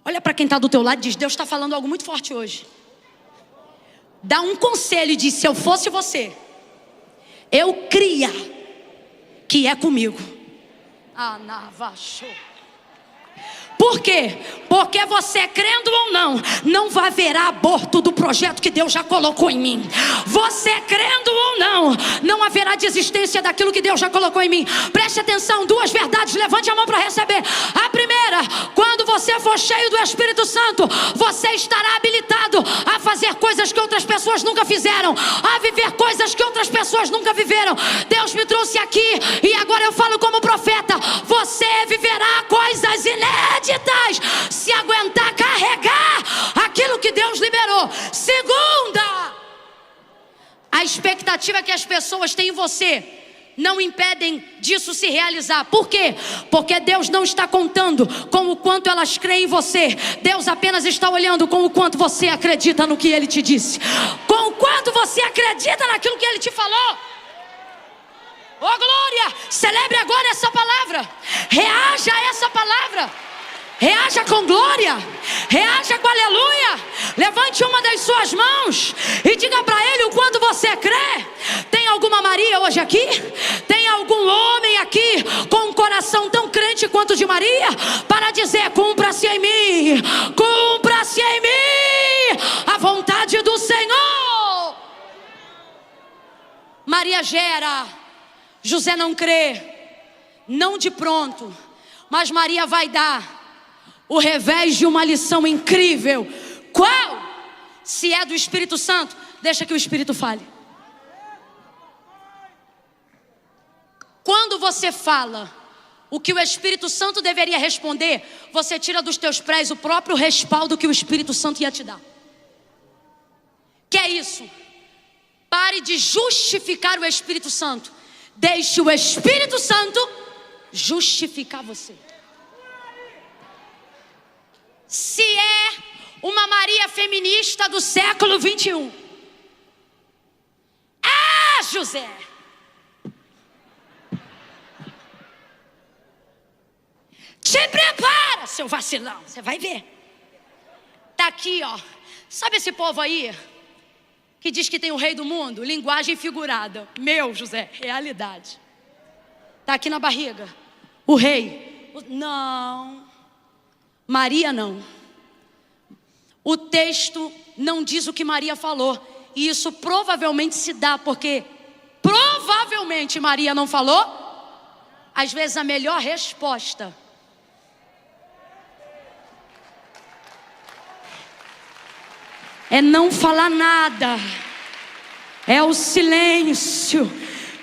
Olha para quem está do teu lado e diz, Deus está falando algo muito forte hoje. Dá um conselho e diz, se eu fosse você, eu cria que é comigo. Por quê? Porque você, crendo ou não, não vai haverá aborto do projeto que Deus já colocou em mim. Você, crendo ou não, não haverá desistência daquilo que Deus já colocou em mim. Preste atenção, 2 verdades, levante a mão para receber. A primeira, quando você for cheio do Espírito Santo, você estará habilitado a fazer coisas que outras pessoas nunca fizeram, a viver coisas que outras pessoas nunca viveram. Deus me trouxe aqui e agora eu falo como profeta, você viverá coisas inéditas se aguentar carregar aquilo que Deus liberou. Segunda, a expectativa que as pessoas têm em você não impedem disso se realizar. Por quê? Porque Deus não está contando com o quanto elas creem em você. Deus apenas está olhando com o quanto você acredita no que Ele te disse, com o quanto você acredita naquilo que Ele te falou. Oh glória! Celebre agora essa palavra. Reaja a essa palavra. Reaja com glória. Reaja com aleluia. Levante uma das suas mãos e diga para Ele o quanto você crê. Tem alguma Maria hoje aqui? Tem algum homem aqui com um coração tão crente quanto o de Maria? Para dizer: cumpra-se em mim, cumpra-se em mim a vontade do Senhor. Maria gera, José não crê, não de pronto, mas Maria vai dar o revés de uma lição incrível. Qual? Se é do Espírito Santo, deixa que o Espírito fale. Quando você fala o que o Espírito Santo deveria responder, você tira dos teus pés o próprio respaldo que o Espírito Santo ia te dar. Que é isso? Pare de justificar o Espírito Santo. Deixe o Espírito Santo justificar você. Se é uma Maria feminista do século 21, José, te prepara, seu vacilão, você vai ver. Tá aqui, ó. Sabe esse povo aí que diz que tem o rei do mundo? Linguagem figurada. Meu, José, realidade. Tá aqui na barriga. O rei. Não. Maria não. O texto não diz o que Maria falou. E isso provavelmente se dá porque provavelmente Maria não falou. Às vezes a melhor resposta é não falar nada. É o silêncio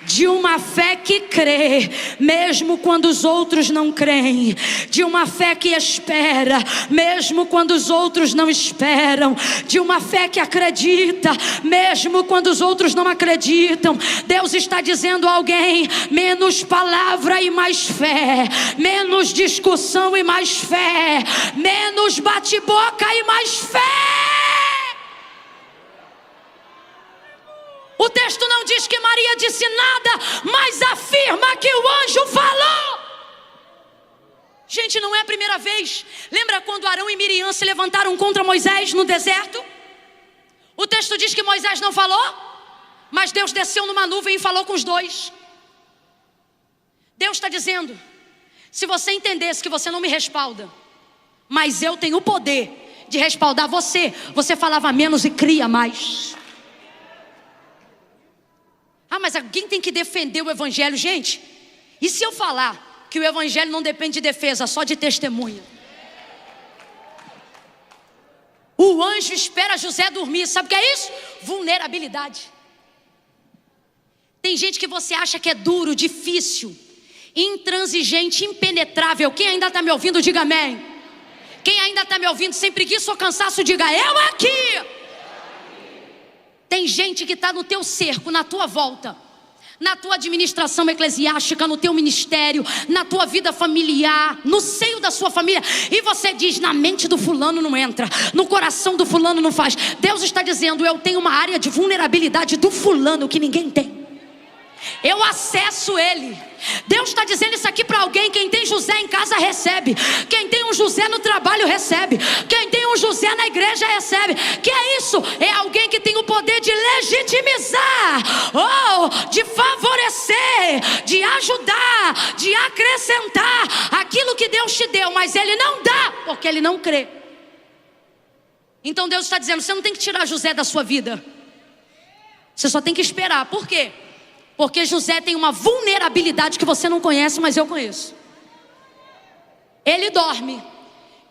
de uma fé que crê, mesmo quando os outros não creem. De uma fé que espera, mesmo quando os outros não esperam. De uma fé que acredita, mesmo quando os outros não acreditam. Deus está dizendo a alguém: menos palavra e mais fé. Menos discussão e mais fé. Menos bate-boca e mais fé. O texto não diz que Maria disse nada, mas afirma que o anjo falou. Gente, não é a primeira vez. Lembra quando Arão e Miriam se levantaram contra Moisés no deserto? O texto diz que Moisés não falou, mas Deus desceu numa nuvem e falou com os dois. Deus está dizendo: se você entendesse que você não me respalda, mas eu tenho o poder de respaldar você, você falava menos e cria mais. Ah, mas alguém tem que defender o evangelho. Gente, e se eu falar que o evangelho não depende de defesa, só de testemunha? O anjo espera José dormir. Sabe o que é isso? Vulnerabilidade. Tem gente que você acha que é duro, difícil, intransigente, impenetrável. Quem ainda está me ouvindo, diga amém. Quem ainda está me ouvindo sem preguiça ou cansaço, diga eu aqui. Tem gente que está no teu cerco, na tua volta, na tua administração eclesiástica, no teu ministério, na tua vida familiar, no seio da sua família. E você diz: na mente do fulano não entra, no coração do fulano não faz. Deus está dizendo: eu tenho uma área de vulnerabilidade do fulano que ninguém tem. Eu acesso ele. Deus está dizendo isso aqui para alguém. Quem tem José em casa recebe. Quem tem um José no trabalho recebe. Quem tem um José na igreja recebe. Que é isso? É alguém que tem o poder de legitimizar, de favorecer, de ajudar, de acrescentar aquilo que Deus te deu, mas ele não dá porque ele não crê. Então Deus está dizendo: você não tem que tirar José da sua vida, você só tem que esperar. Por quê? Porque José tem uma vulnerabilidade que você não conhece, mas eu conheço. Ele dorme.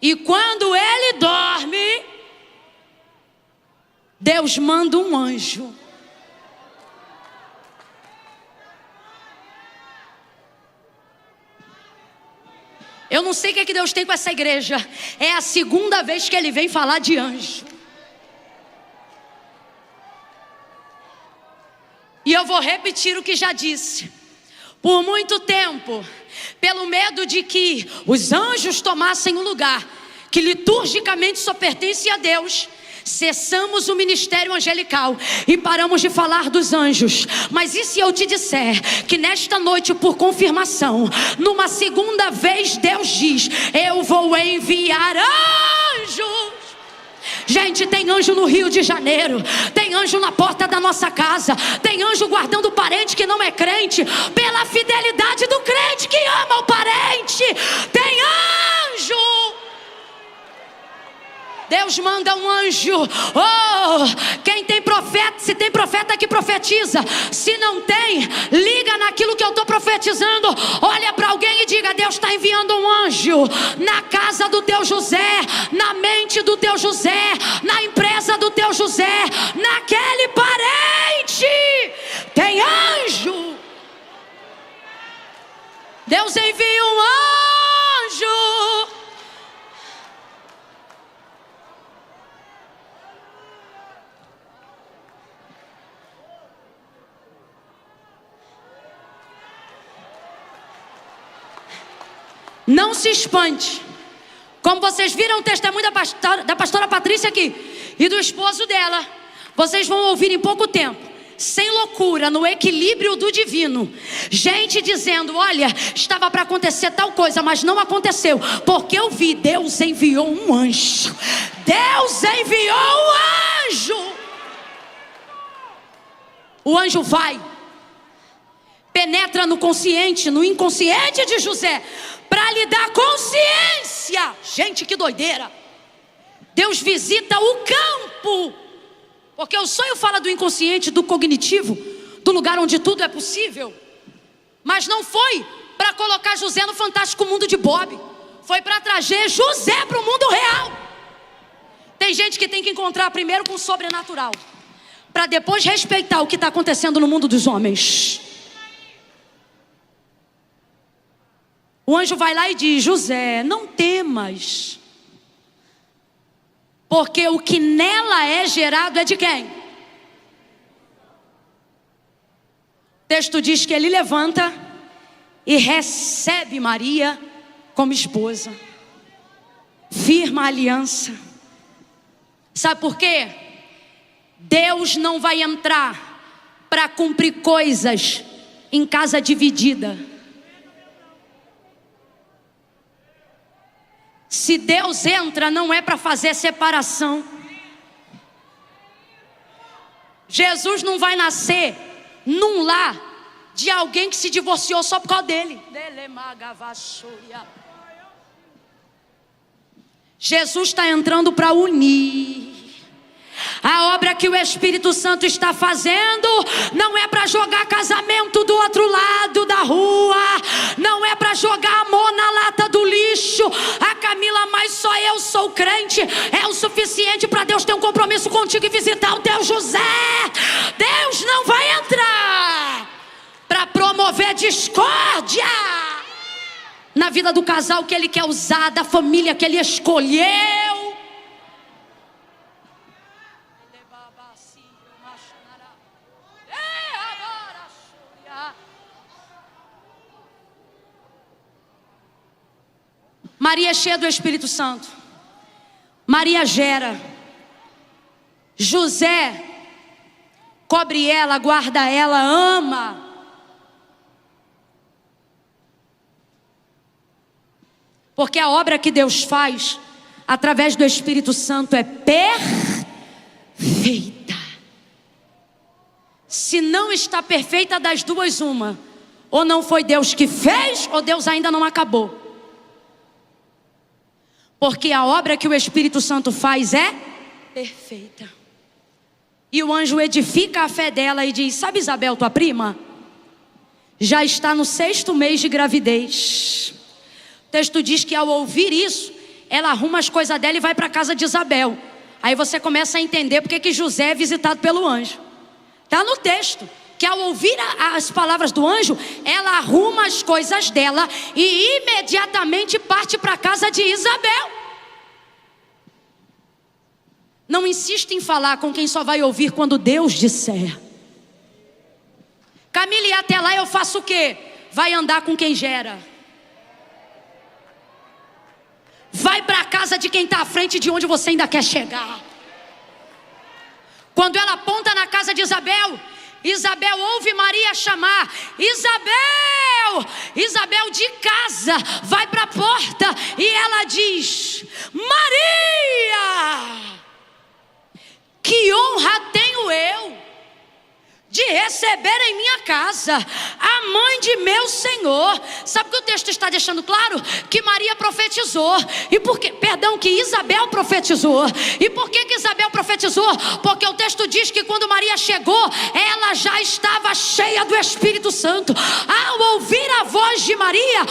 E quando ele dorme, Deus manda um anjo. Eu não sei o que Deus tem com essa igreja. É a segunda vez que ele vem falar de anjo. eu vou repetir o que já disse. Por muito tempo, pelo medo de que os anjos tomassem um lugar que liturgicamente só pertence a Deus, cessamos o ministério angelical e paramos de falar dos anjos. Mas e se eu te disser que nesta noite, por confirmação, numa segunda vez Deus diz: eu vou enviar anjos. Gente, tem anjo no Rio de Janeiro, tem anjo na porta da nossa casa, tem anjo guardando o parente que não é crente, pela fidelidade do crente que ama o parente. Tem anjo. Deus manda um anjo. Oh, quem tem profeta, se tem profeta que profetiza, se não tem, liga naquilo que eu estou profetizando. Olha para alguém e diga: Deus está enviando um anjo na casa do teu José, na mente do teu José, na empresa do teu José, naquele parente. Tem anjo. Deus envia um anjo. Não se espante. Como vocês viram o testemunho da pastora Patrícia aqui e do esposo dela, vocês vão ouvir em pouco tempo, sem loucura, no equilíbrio do divino, gente dizendo: olha, estava para acontecer tal coisa, mas não aconteceu, porque eu vi, Deus enviou um anjo. Deus enviou um anjo. O anjo vai, penetra no consciente, no inconsciente de José, para lhe dar consciência. Gente, que doideira. Deus visita o campo, porque o sonho fala do inconsciente, do cognitivo, do lugar onde tudo é possível. Mas não foi para colocar José no fantástico mundo de Bob, foi para trazer José para o mundo real. Tem gente que tem que encontrar primeiro com o sobrenatural, para depois respeitar o que está acontecendo no mundo dos homens. O anjo vai lá e diz: José, não temas, porque o que nela é gerado é de quem? O texto diz que ele levanta e recebe Maria como esposa, firma a aliança. Sabe por quê? Deus não vai entrar para cumprir coisas em casa dividida. Se Deus entra, não é para fazer separação. Jesus não vai nascer num lar de alguém que se divorciou só por causa dele. Jesus está entrando para unir. A obra que o Espírito Santo está fazendo não é para jogar casamento do outro lado da rua, não é para jogar amor na lata do lixo. A Camila, mas só eu sou crente, é o suficiente para Deus ter um compromisso contigo e visitar o teu José. Deus não vai entrar para promover discórdia na vida do casal que Ele quer usar, da família que Ele escolheu. Maria é cheia do Espírito Santo. Maria gera. José cobre ela, guarda ela, ama. Porque a obra que Deus faz através do Espírito Santo é perfeita. Se não está perfeita, das duas uma: ou não foi Deus que fez, ou Deus ainda não acabou. Porque a obra que o Espírito Santo faz é perfeita. E o anjo edifica a fé dela e diz: sabe Isabel, tua prima, já está no 6º mês de gravidez. O texto diz que ao ouvir isso, ela arruma as coisas dela e vai para a casa de Isabel. Aí você começa a entender porque que José é visitado pelo anjo. Está no texto que ao ouvir as palavras do anjo, ela arruma as coisas dela e imediatamente parte para a casa de Isabel. Não insiste em falar com quem só vai ouvir quando Deus disser. até lá eu faço o quê? Vai andar com quem gera. Vai para a casa de quem está à frente de onde você ainda quer chegar. Quando ela aponta na casa de Isabel, Isabel ouve Maria chamar: Isabel! Isabel de casa vai para a porta e ela diz: Maria! Que honra tenho eu de receber em minha casa a mãe de meu Senhor. Sabe o que o texto está deixando claro? Que Maria profetizou. E por que, que Isabel profetizou. E por que Isabel profetizou? Porque o texto diz que quando Maria chegou, ela já estava cheia do Espírito Santo. Ao ouvir a voz de Maria,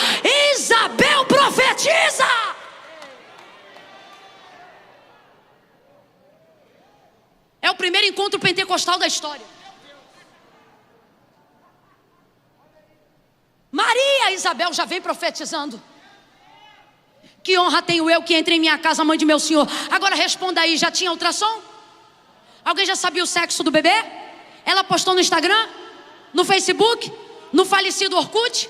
Isabel profetiza. É o primeiro encontro pentecostal da história. Maria, Isabel já vem profetizando. Que honra tenho eu que entre em minha casa, mãe de meu Senhor. Agora responda aí, já tinha ultrassom? Alguém já sabia o sexo do bebê? Ela postou no Instagram? No Facebook? No falecido Orkut?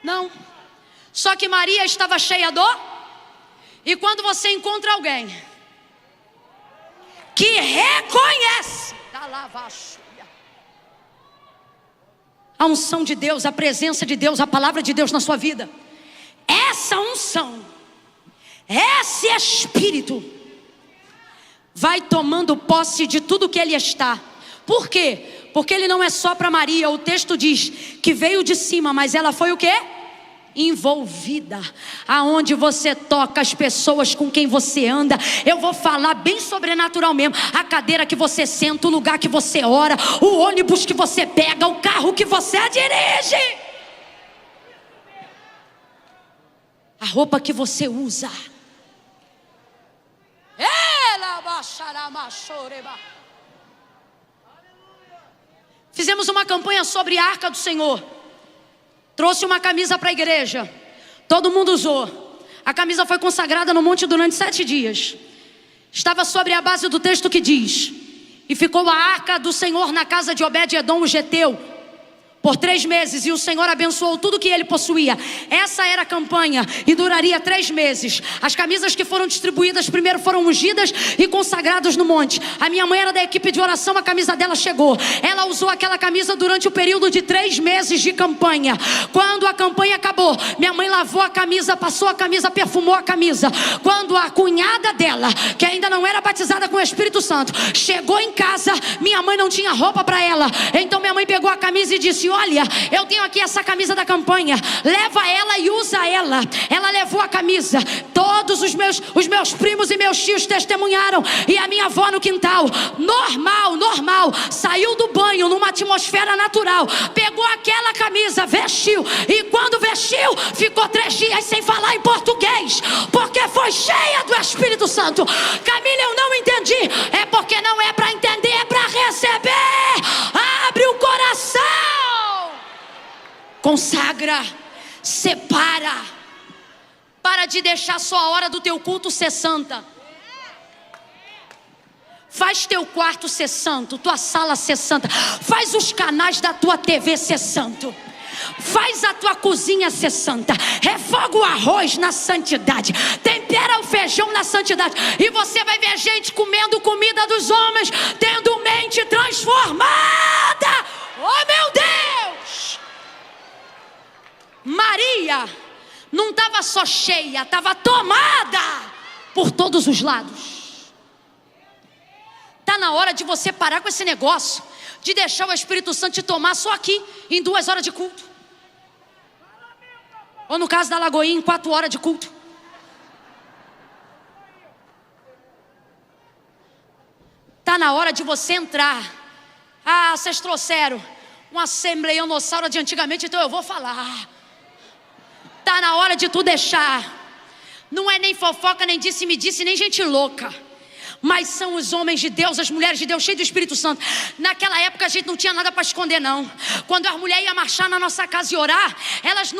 Não. Só que Maria estava cheia do... E quando você encontra alguém que reconhece a unção de Deus, a presença de Deus, a palavra de Deus na sua vida, essa unção, esse Espírito vai tomando posse de tudo que Ele está. Por quê? Porque Ele não é só para Maria. O texto diz que veio de cima, mas ela foi o quê? Envolvida. Aonde você toca, as pessoas com quem você anda. Eu vou falar bem sobrenatural mesmo. A cadeira que você senta, o lugar que você ora, o ônibus que você pega, o carro que você dirige, a roupa que você usa. Fizemos uma campanha sobre a Arca do Senhor. Trouxe uma camisa para a igreja. Todo mundo usou. A camisa foi consagrada no monte durante 7 dias. Estava sobre a base do texto que diz: e ficou a arca do Senhor na casa de Obed-edom o geteu por 3 meses, e o Senhor abençoou tudo que ele possuía. Essa era a campanha e duraria 3 meses. As camisas que foram distribuídas primeiro foram ungidas e consagradas no monte. A minha mãe era da equipe de oração, a camisa dela chegou. Ela usou aquela camisa durante o período de 3 meses de campanha. Quando a campanha acabou, minha mãe lavou a camisa, passou a camisa, perfumou a camisa. Quando a cunhada dela, que ainda não era batizada com o Espírito Santo, chegou em casa, minha mãe não tinha roupa para ela. Então minha mãe pegou a camisa e disse: olha, eu tenho aqui essa camisa da campanha, leva ela e usa ela. Ela levou a camisa. Todos os meus primos e meus tios testemunharam. E a minha avó no quintal, normal, saiu do banho numa atmosfera natural, pegou aquela camisa, vestiu, e quando vestiu, ficou 3 dias sem falar em português, porque foi cheia do Espírito Santo. Camila, eu não entendi. É porque não é para entender, é para receber. Abre o coração, consagra, separa. Para de deixar só a hora do teu culto ser santa. Faz teu quarto ser santo, tua sala ser santa. Faz os canais da tua TV ser santo. Faz a tua cozinha ser santa. Refoga o arroz na santidade. Tempera o feijão na santidade. E você vai ver gente comendo comida dos homens, tendo mente transformada. Oh meu Deus! Maria não estava só cheia, estava tomada por todos os lados. Está na hora de você parar com esse negócio de deixar o Espírito Santo te tomar só aqui em 2 horas de culto, ou no caso da Lagoinha, em 4 horas de culto. Está na hora de você entrar. Ah, vocês trouxeram um assembleionossauro de antigamente, então eu vou falar. Está na hora de tu deixar. Não é nem fofoca, nem disse-me-disse, nem gente louca. mas são os homens de Deus, as mulheres de Deus, cheios do Espírito Santo. Naquela época a gente não tinha nada para esconder, não. Quando as mulheres iam marchar na nossa casa e orar, elas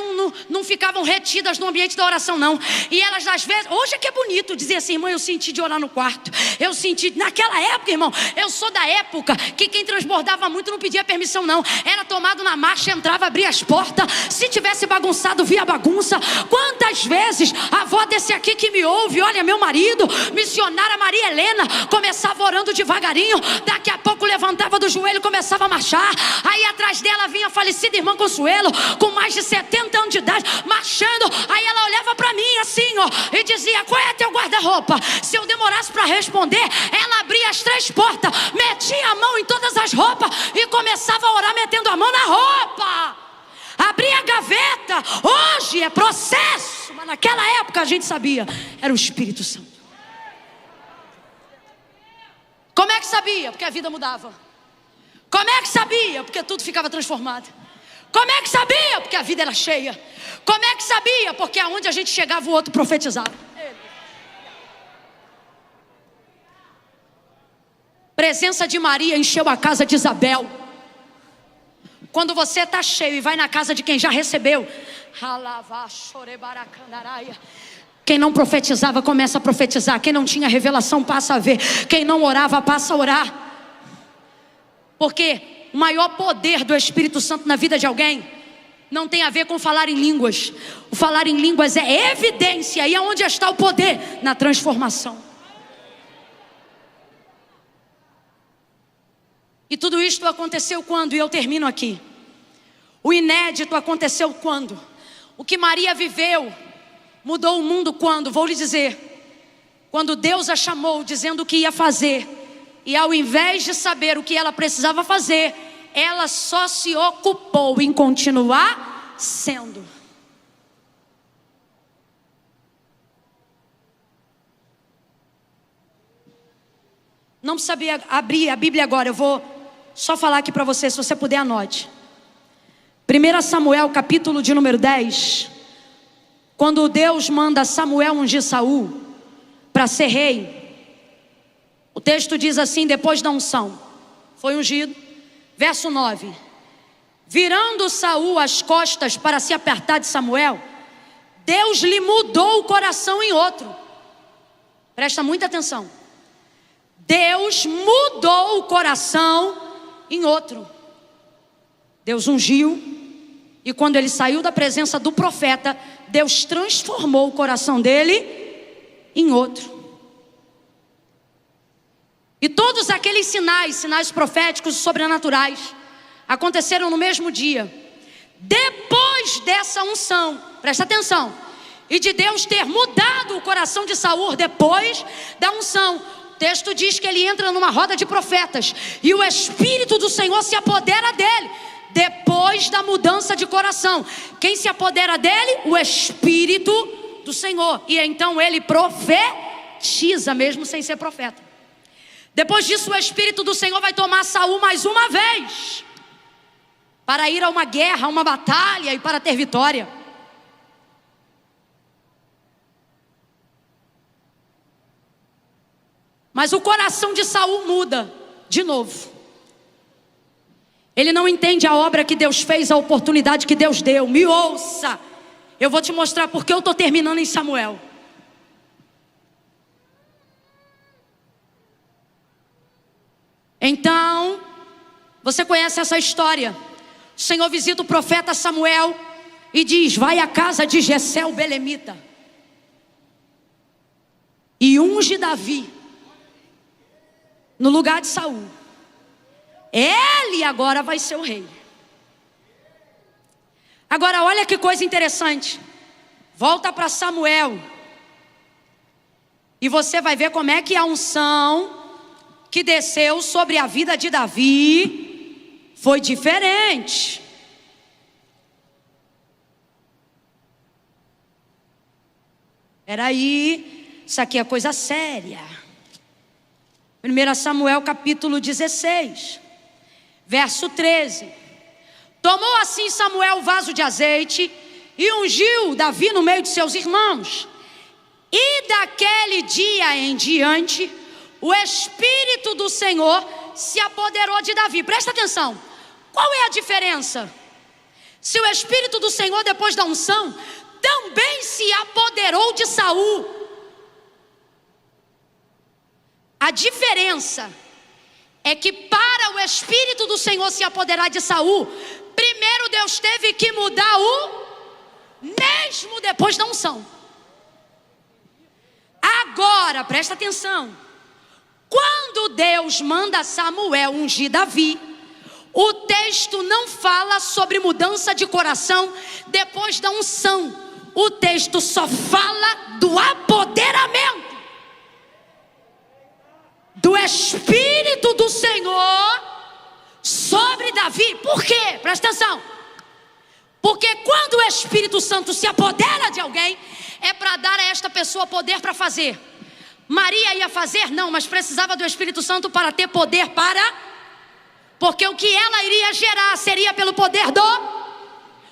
não ficavam retidas no ambiente da oração, não. E elas às vezes, hoje é que é bonito dizer assim, irmã, eu senti de orar no quarto. Eu senti, naquela época, irmão, eu sou da época que quem transbordava muito não pedia permissão, não. Era tomado na marcha, entrava, abria as portas. Se tivesse bagunçado, via bagunça. Quantas vezes a avó desse aqui que me ouve, olha, meu marido, missionária Maria Helena, começava orando devagarinho, daqui a pouco levantava do joelho, começava a marchar. Aí atrás dela vinha a falecida irmã Consuelo, com mais de 70 anos de idade, marchando. Aí ela olhava para mim assim, ó, e dizia, qual é teu guarda-roupa? Se eu demorasse para responder, ela abria as 3 portas, metia a mão em todas as roupas e começava a orar metendo a mão na roupa. Abria a gaveta. Hoje é processo, mas naquela época a gente sabia, era o Espírito Santo. Como é que sabia? Porque a vida mudava. Como é que sabia? Porque tudo ficava transformado. Como é que sabia? Porque a vida era cheia. Como é que sabia? Porque aonde a gente chegava o outro profetizava. Presença de Maria encheu a casa de Isabel. Quando você está cheio e vai na casa de quem já recebeu, quem não profetizava começa a profetizar. Quem não tinha revelação passa a ver. Quem não orava passa a orar. Porque o maior poder do Espírito Santo na vida de alguém não tem a ver com falar em línguas. O falar em línguas é evidência. E aonde está o poder? Na transformação. E tudo isto aconteceu quando? E eu termino aqui. O inédito aconteceu quando? O que Maria viveu mudou o mundo quando? Vou lhe dizer. Quando Deus a chamou dizendo o que ia fazer. E ao invés de saber o que ela precisava fazer, ela só se ocupou em continuar sendo. Não precisa abrir a Bíblia agora, eu vou só falar aqui para você, se você puder anote. 1 Samuel capítulo de número 10. Quando Deus manda Samuel ungir Saul para ser rei, o texto diz assim, depois da unção, foi ungido, verso 9. Virando Saul as costas para se apertar de Samuel, Deus lhe mudou o coração em outro. Presta muita atenção. Deus mudou o coração em outro. Deus ungiu, e quando ele saiu da presença do profeta, Deus transformou o coração dele em outro. E todos aqueles sinais proféticos e sobrenaturais aconteceram no mesmo dia. Depois dessa unção, presta atenção, e de Deus ter mudado o coração de Saul depois da unção, o texto diz que ele entra numa roda de profetas e o Espírito do Senhor se apodera dele. Depois da mudança de coração, quem se apodera dele? O Espírito do Senhor. E então ele profetiza mesmo sem ser profeta. Depois disso o Espírito do Senhor vai tomar Saul mais uma vez para ir a uma guerra, a uma batalha e para ter vitória. Mas o coração de Saul muda de novo. Ele não entende a obra que Deus fez, a oportunidade que Deus deu. Me ouça, eu vou te mostrar porque eu estou terminando em Samuel. Então, você conhece essa história. O Senhor visita o profeta Samuel e diz, vai à casa de Jessé o belemita e unge Davi no lugar de Saul. Ele agora vai ser o rei. Agora olha que coisa interessante. Volta para Samuel e você vai ver como é que a unção que desceu sobre a vida de Davi foi diferente. Peraí, isso aqui é coisa séria. 1 Samuel capítulo 16, verso 13. Tomou assim Samuel o vaso de azeite e ungiu Davi no meio de seus irmãos. E daquele dia em diante, o Espírito do Senhor se apoderou de Davi. Presta atenção, qual é a diferença? Se o Espírito do Senhor, depois da unção, também se apoderou de Saul, a diferença é que para o Espírito do Senhor se apoderar de Saul, primeiro Deus teve que mudar o mesmo depois da unção. Agora, presta atenção, quando Deus manda Samuel ungir Davi, o texto não fala sobre mudança de coração depois da unção. O texto só fala do apoderamento do Espírito do Senhor sobre Davi. Por quê? Presta atenção. Porque quando o Espírito Santo se apodera de alguém, é para dar a esta pessoa poder para fazer. Maria ia fazer? Não, mas precisava do Espírito Santo para ter poder para... Porque o que ela iria gerar seria pelo poder do...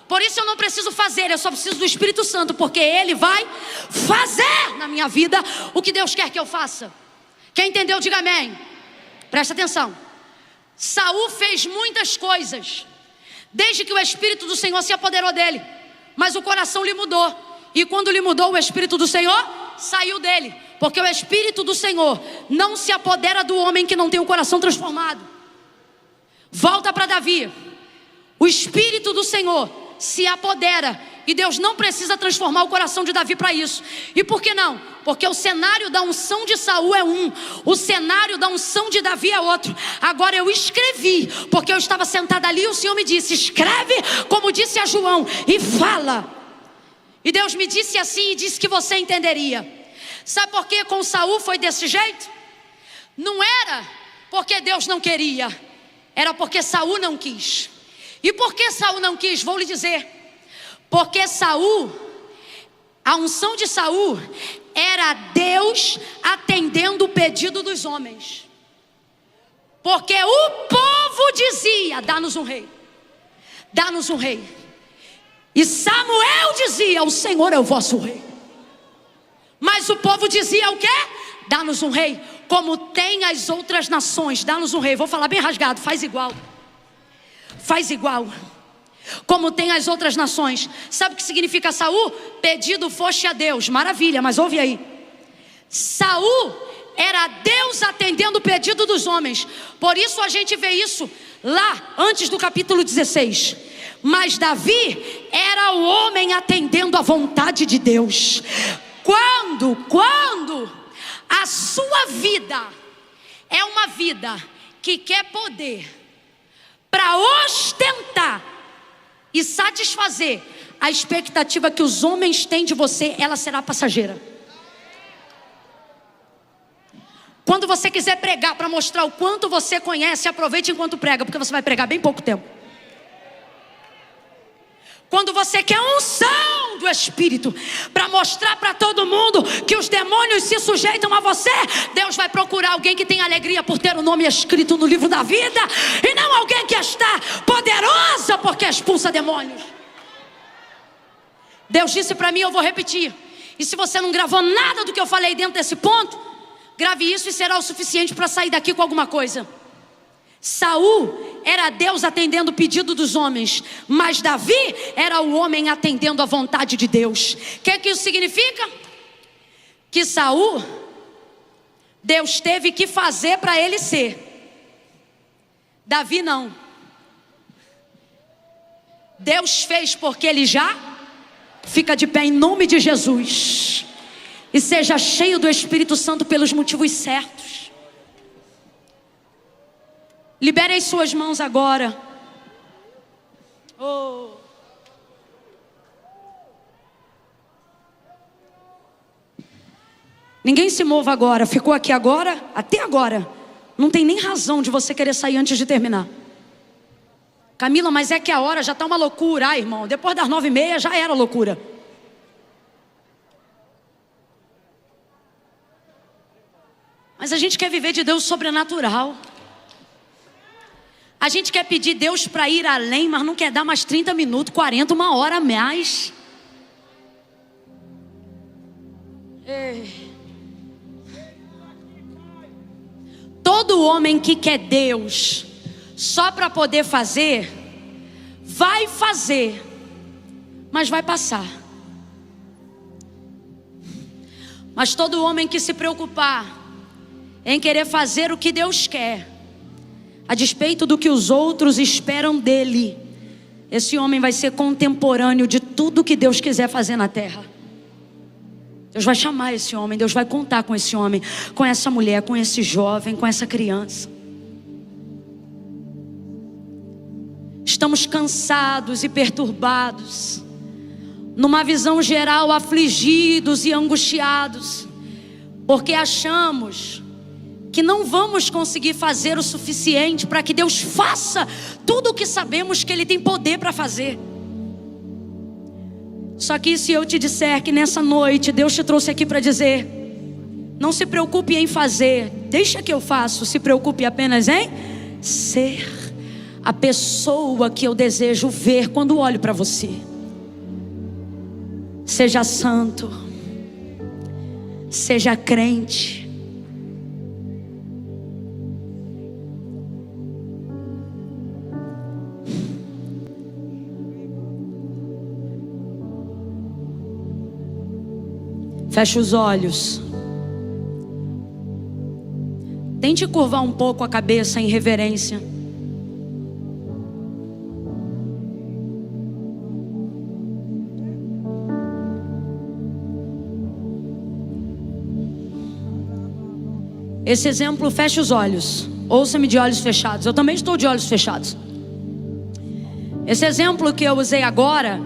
Por isso eu não preciso fazer, eu só preciso do Espírito Santo, porque Ele vai fazer na minha vida o que Deus quer que eu faça. Quem entendeu, diga amém. Presta atenção. Saul fez muitas coisas desde que o Espírito do Senhor se apoderou dele, mas o coração lhe mudou. E quando lhe mudou, o Espírito do Senhor saiu dele, porque o Espírito do Senhor não se apodera do homem que não tem o coração transformado. Volta para Davi. O Espírito do Senhor se apodera, e Deus não precisa transformar o coração de Davi para isso. E por que não? Porque o cenário da unção de Saul é um, o cenário da unção de Davi é outro. Agora eu escrevi, porque eu estava sentada ali e o Senhor me disse: escreve como disse a João e fala. E Deus me disse assim e disse que você entenderia. Sabe por que com Saul foi desse jeito? Não era porque Deus não queria, era porque Saul não quis. E por que Saul não quis? Vou lhe dizer. Porque Saul, a unção de Saul era Deus atendendo o pedido dos homens. Porque o povo dizia: dá-nos um rei, dá-nos um rei. E Samuel dizia: o Senhor é o vosso rei. Mas o povo dizia o quê? Dá-nos um rei, como tem as outras nações. Dá-nos um rei. Vou falar bem rasgado, faz igual. Faz igual. Como tem as outras nações. Sabe o que significa Saul? Pedido foste a Deus. Maravilha, mas ouve aí. Saul era Deus atendendo o pedido dos homens. Por isso a gente vê isso lá antes do capítulo 16. Mas Davi era o homem atendendo a vontade de Deus. Quando a sua vida é uma vida que quer poder para ostentar e satisfazer a expectativa que os homens têm de você, ela será passageira. Quando você quiser pregar para mostrar o quanto você conhece, aproveite enquanto prega, porque você vai pregar bem pouco tempo. Quando você quer unção do Espírito para mostrar para todo mundo que os demônios se sujeitam a você, Deus vai procurar alguém que tem alegria por ter o nome escrito no livro da vida, e não alguém que está poderosa porque expulsa demônios. Deus disse para mim, eu vou repetir, e se você não gravou nada do que eu falei dentro desse ponto, grave isso e será o suficiente para sair daqui com alguma coisa. Saul era Deus atendendo o pedido dos homens, mas Davi era o homem atendendo a vontade de Deus. O que isso significa? Que Saul, Deus teve que fazer para ele ser. Davi não. Deus fez porque ele já. Fica de pé em nome de Jesus e seja cheio do Espírito Santo pelos motivos certos. Libere as suas mãos agora. Oh. Ninguém se mova agora. Ficou aqui agora, até agora. Não tem nem razão de você querer sair antes de terminar. Camila, mas é que a hora já está uma loucura. Ah, irmão, depois das 9h30 já era loucura. Mas a gente quer viver de Deus sobrenatural. A gente quer pedir Deus para ir além, mas não quer dar mais 30 minutos, 40, uma hora a mais. todo homem que quer Deus só para poder fazer, vai fazer, mas vai passar. Mas todo homem que se preocupar em querer fazer o que Deus quer, a despeito do que os outros esperam dele, esse homem vai ser contemporâneo de tudo que Deus quiser fazer na terra. Deus vai chamar esse homem, Deus vai contar com esse homem, com essa mulher, com esse jovem, com essa criança. Estamos cansados e perturbados, numa visão geral afligidos e angustiados, porque achamos que não vamos conseguir fazer o suficiente para que Deus faça tudo o que sabemos que Ele tem poder para fazer. Só que se eu te disser que nessa noite Deus te trouxe aqui para dizer: não se preocupe em fazer, deixa que eu faço, se preocupe apenas em ser a pessoa que eu desejo ver quando olho para você. Seja santo, seja crente. Feche os olhos. Tente curvar um pouco a cabeça em reverência. Esse exemplo, feche os olhos. Ouça-me de olhos fechados. Eu também estou de olhos fechados. Esse exemplo que eu usei agora,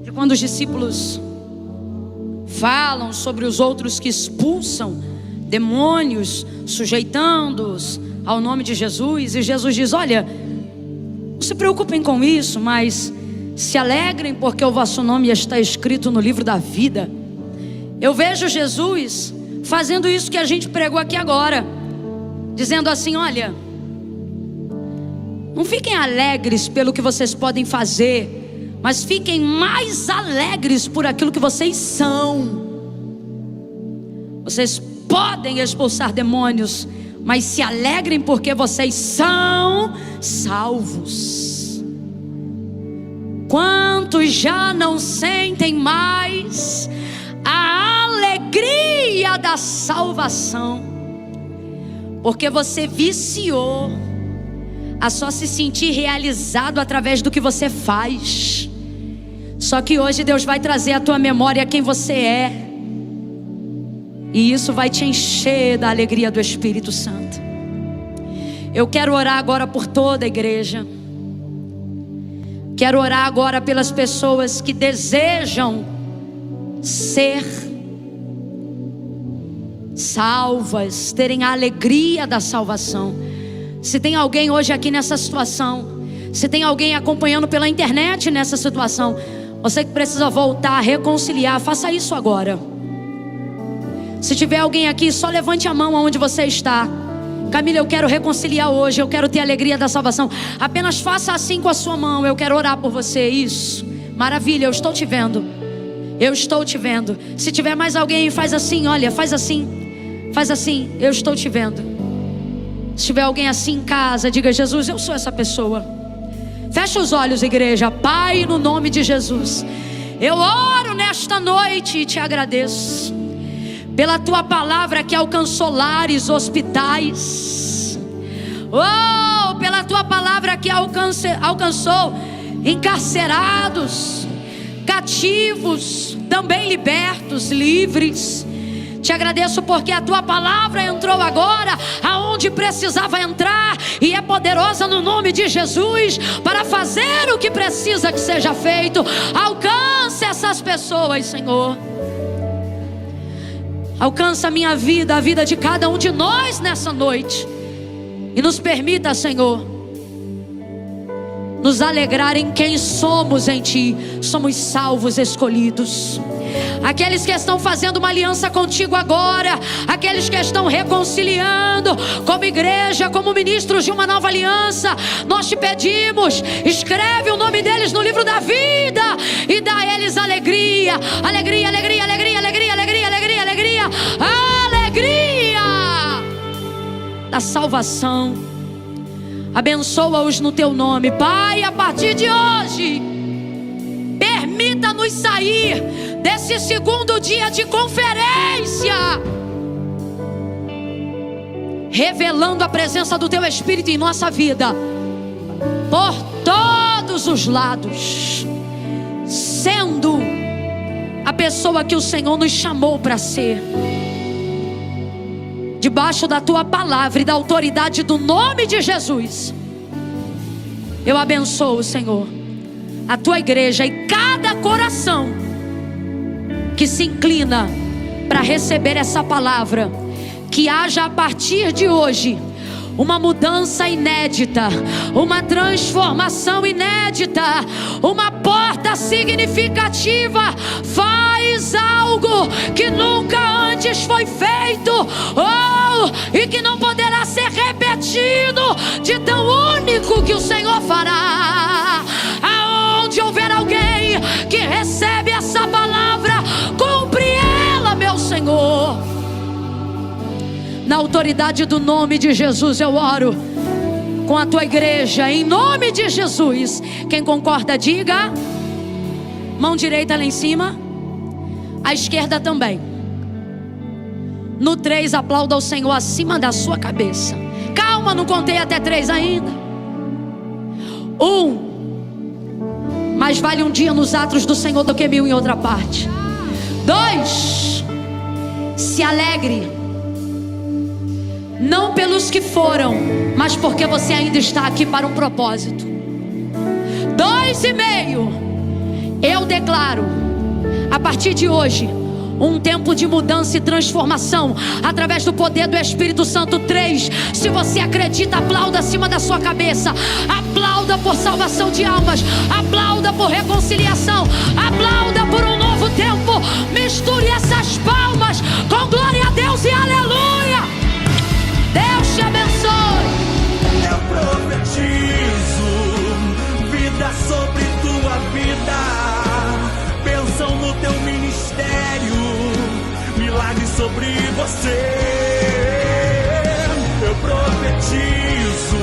de quando os discípulos falam sobre os outros que expulsam demônios, sujeitando-os ao nome de Jesus, e Jesus diz: olha, não se preocupem com isso, mas se alegrem porque o vosso nome está escrito no livro da vida. Eu vejo Jesus fazendo isso que a gente pregou aqui agora, dizendo assim: olha, não fiquem alegres pelo que vocês podem fazer, mas fiquem mais alegres por aquilo que vocês são. Vocês podem expulsar demônios, mas se alegrem porque vocês são salvos. Quantos já não sentem mais a alegria da salvação? Porque você viciou a só se sentir realizado através do que você faz. Só que hoje Deus vai trazer à tua memória quem você é, e isso vai te encher da alegria do Espírito Santo. Eu quero orar agora por toda a igreja. Quero orar agora pelas pessoas que desejam ser salvas, terem a alegria da salvação. Se tem alguém hoje aqui nessa situação, se tem alguém acompanhando pela internet nessa situação, você que precisa voltar, reconciliar, faça isso agora. Se tiver alguém aqui, só levante a mão aonde você está. Camila, eu quero reconciliar hoje, eu quero ter a alegria da salvação. Apenas faça assim com a sua mão, eu quero orar por você. Isso, maravilha, eu estou te vendo. Eu estou te vendo. Se tiver mais alguém, faz assim, olha, faz assim. Faz assim, eu estou te vendo. Se tiver alguém assim em casa, diga: Jesus, eu sou essa pessoa. Fecha os olhos, igreja. Pai, no nome de Jesus, eu oro nesta noite e te agradeço pela tua palavra que alcançou lares, hospitais. Oh, pela tua palavra que alcançou encarcerados, cativos, também libertos, livres. Te agradeço porque a tua palavra entrou agora aonde precisava entrar, e é poderosa no nome de Jesus para fazer o que precisa que seja feito. Alcance essas pessoas, Senhor. Alcança a minha vida, a vida de cada um de nós nessa noite, e nos permita, Senhor, nos alegrar em quem somos em Ti. Somos salvos, escolhidos. Aqueles que estão fazendo uma aliança contigo agora, aqueles que estão reconciliando como igreja, como ministros de uma nova aliança, nós te pedimos, escreve o nome deles no livro da vida e dá a eles alegria, alegria, alegria, alegria, alegria, alegria, alegria, alegria, alegria. da salvação. Abençoa-os no teu nome, Pai. A partir de hoje, permita-nos sair desse segundo dia de conferência revelando a presença do teu Espírito em nossa vida, por todos os lados, sendo a pessoa que o Senhor nos chamou para ser, debaixo da tua palavra e da autoridade do nome de Jesus. Eu abençoo, Senhor, a tua igreja e cada coração que se inclina para receber essa palavra. Que haja a partir de hoje uma mudança inédita, uma transformação inédita, uma porta significativa. Faz algo que nunca antes foi feito, e que não poderá ser repetido, de tão único que o Senhor fará. Aonde houver alguém que recebe essa palavra, cumpre ela, meu Senhor. Na autoridade do nome de Jesus eu oro com a tua igreja, em nome de Jesus. Quem concorda, diga. Mão direita lá em cima, a esquerda também. No 3, aplauda o Senhor acima da sua cabeça. Calma, não contei até 3 ainda. 1, mais vale um dia nos atos do Senhor do que 1000 em outra parte. 2, se alegre, não pelos que foram, mas porque você ainda está aqui para um propósito. 2,5, eu declaro, a partir de hoje, um tempo de mudança e transformação, através do poder do Espírito Santo. 3, se você acredita, aplauda acima da sua cabeça. Aplauda por salvação de almas, aplauda por reconciliação, aplauda por um novo tempo. Misture essas palmas com glória a Deus e aleluia. Deus te abençoe. Eu profetizo vida sobre tua vida, bênção no teu ministério, milagre sobre você. Eu profetizo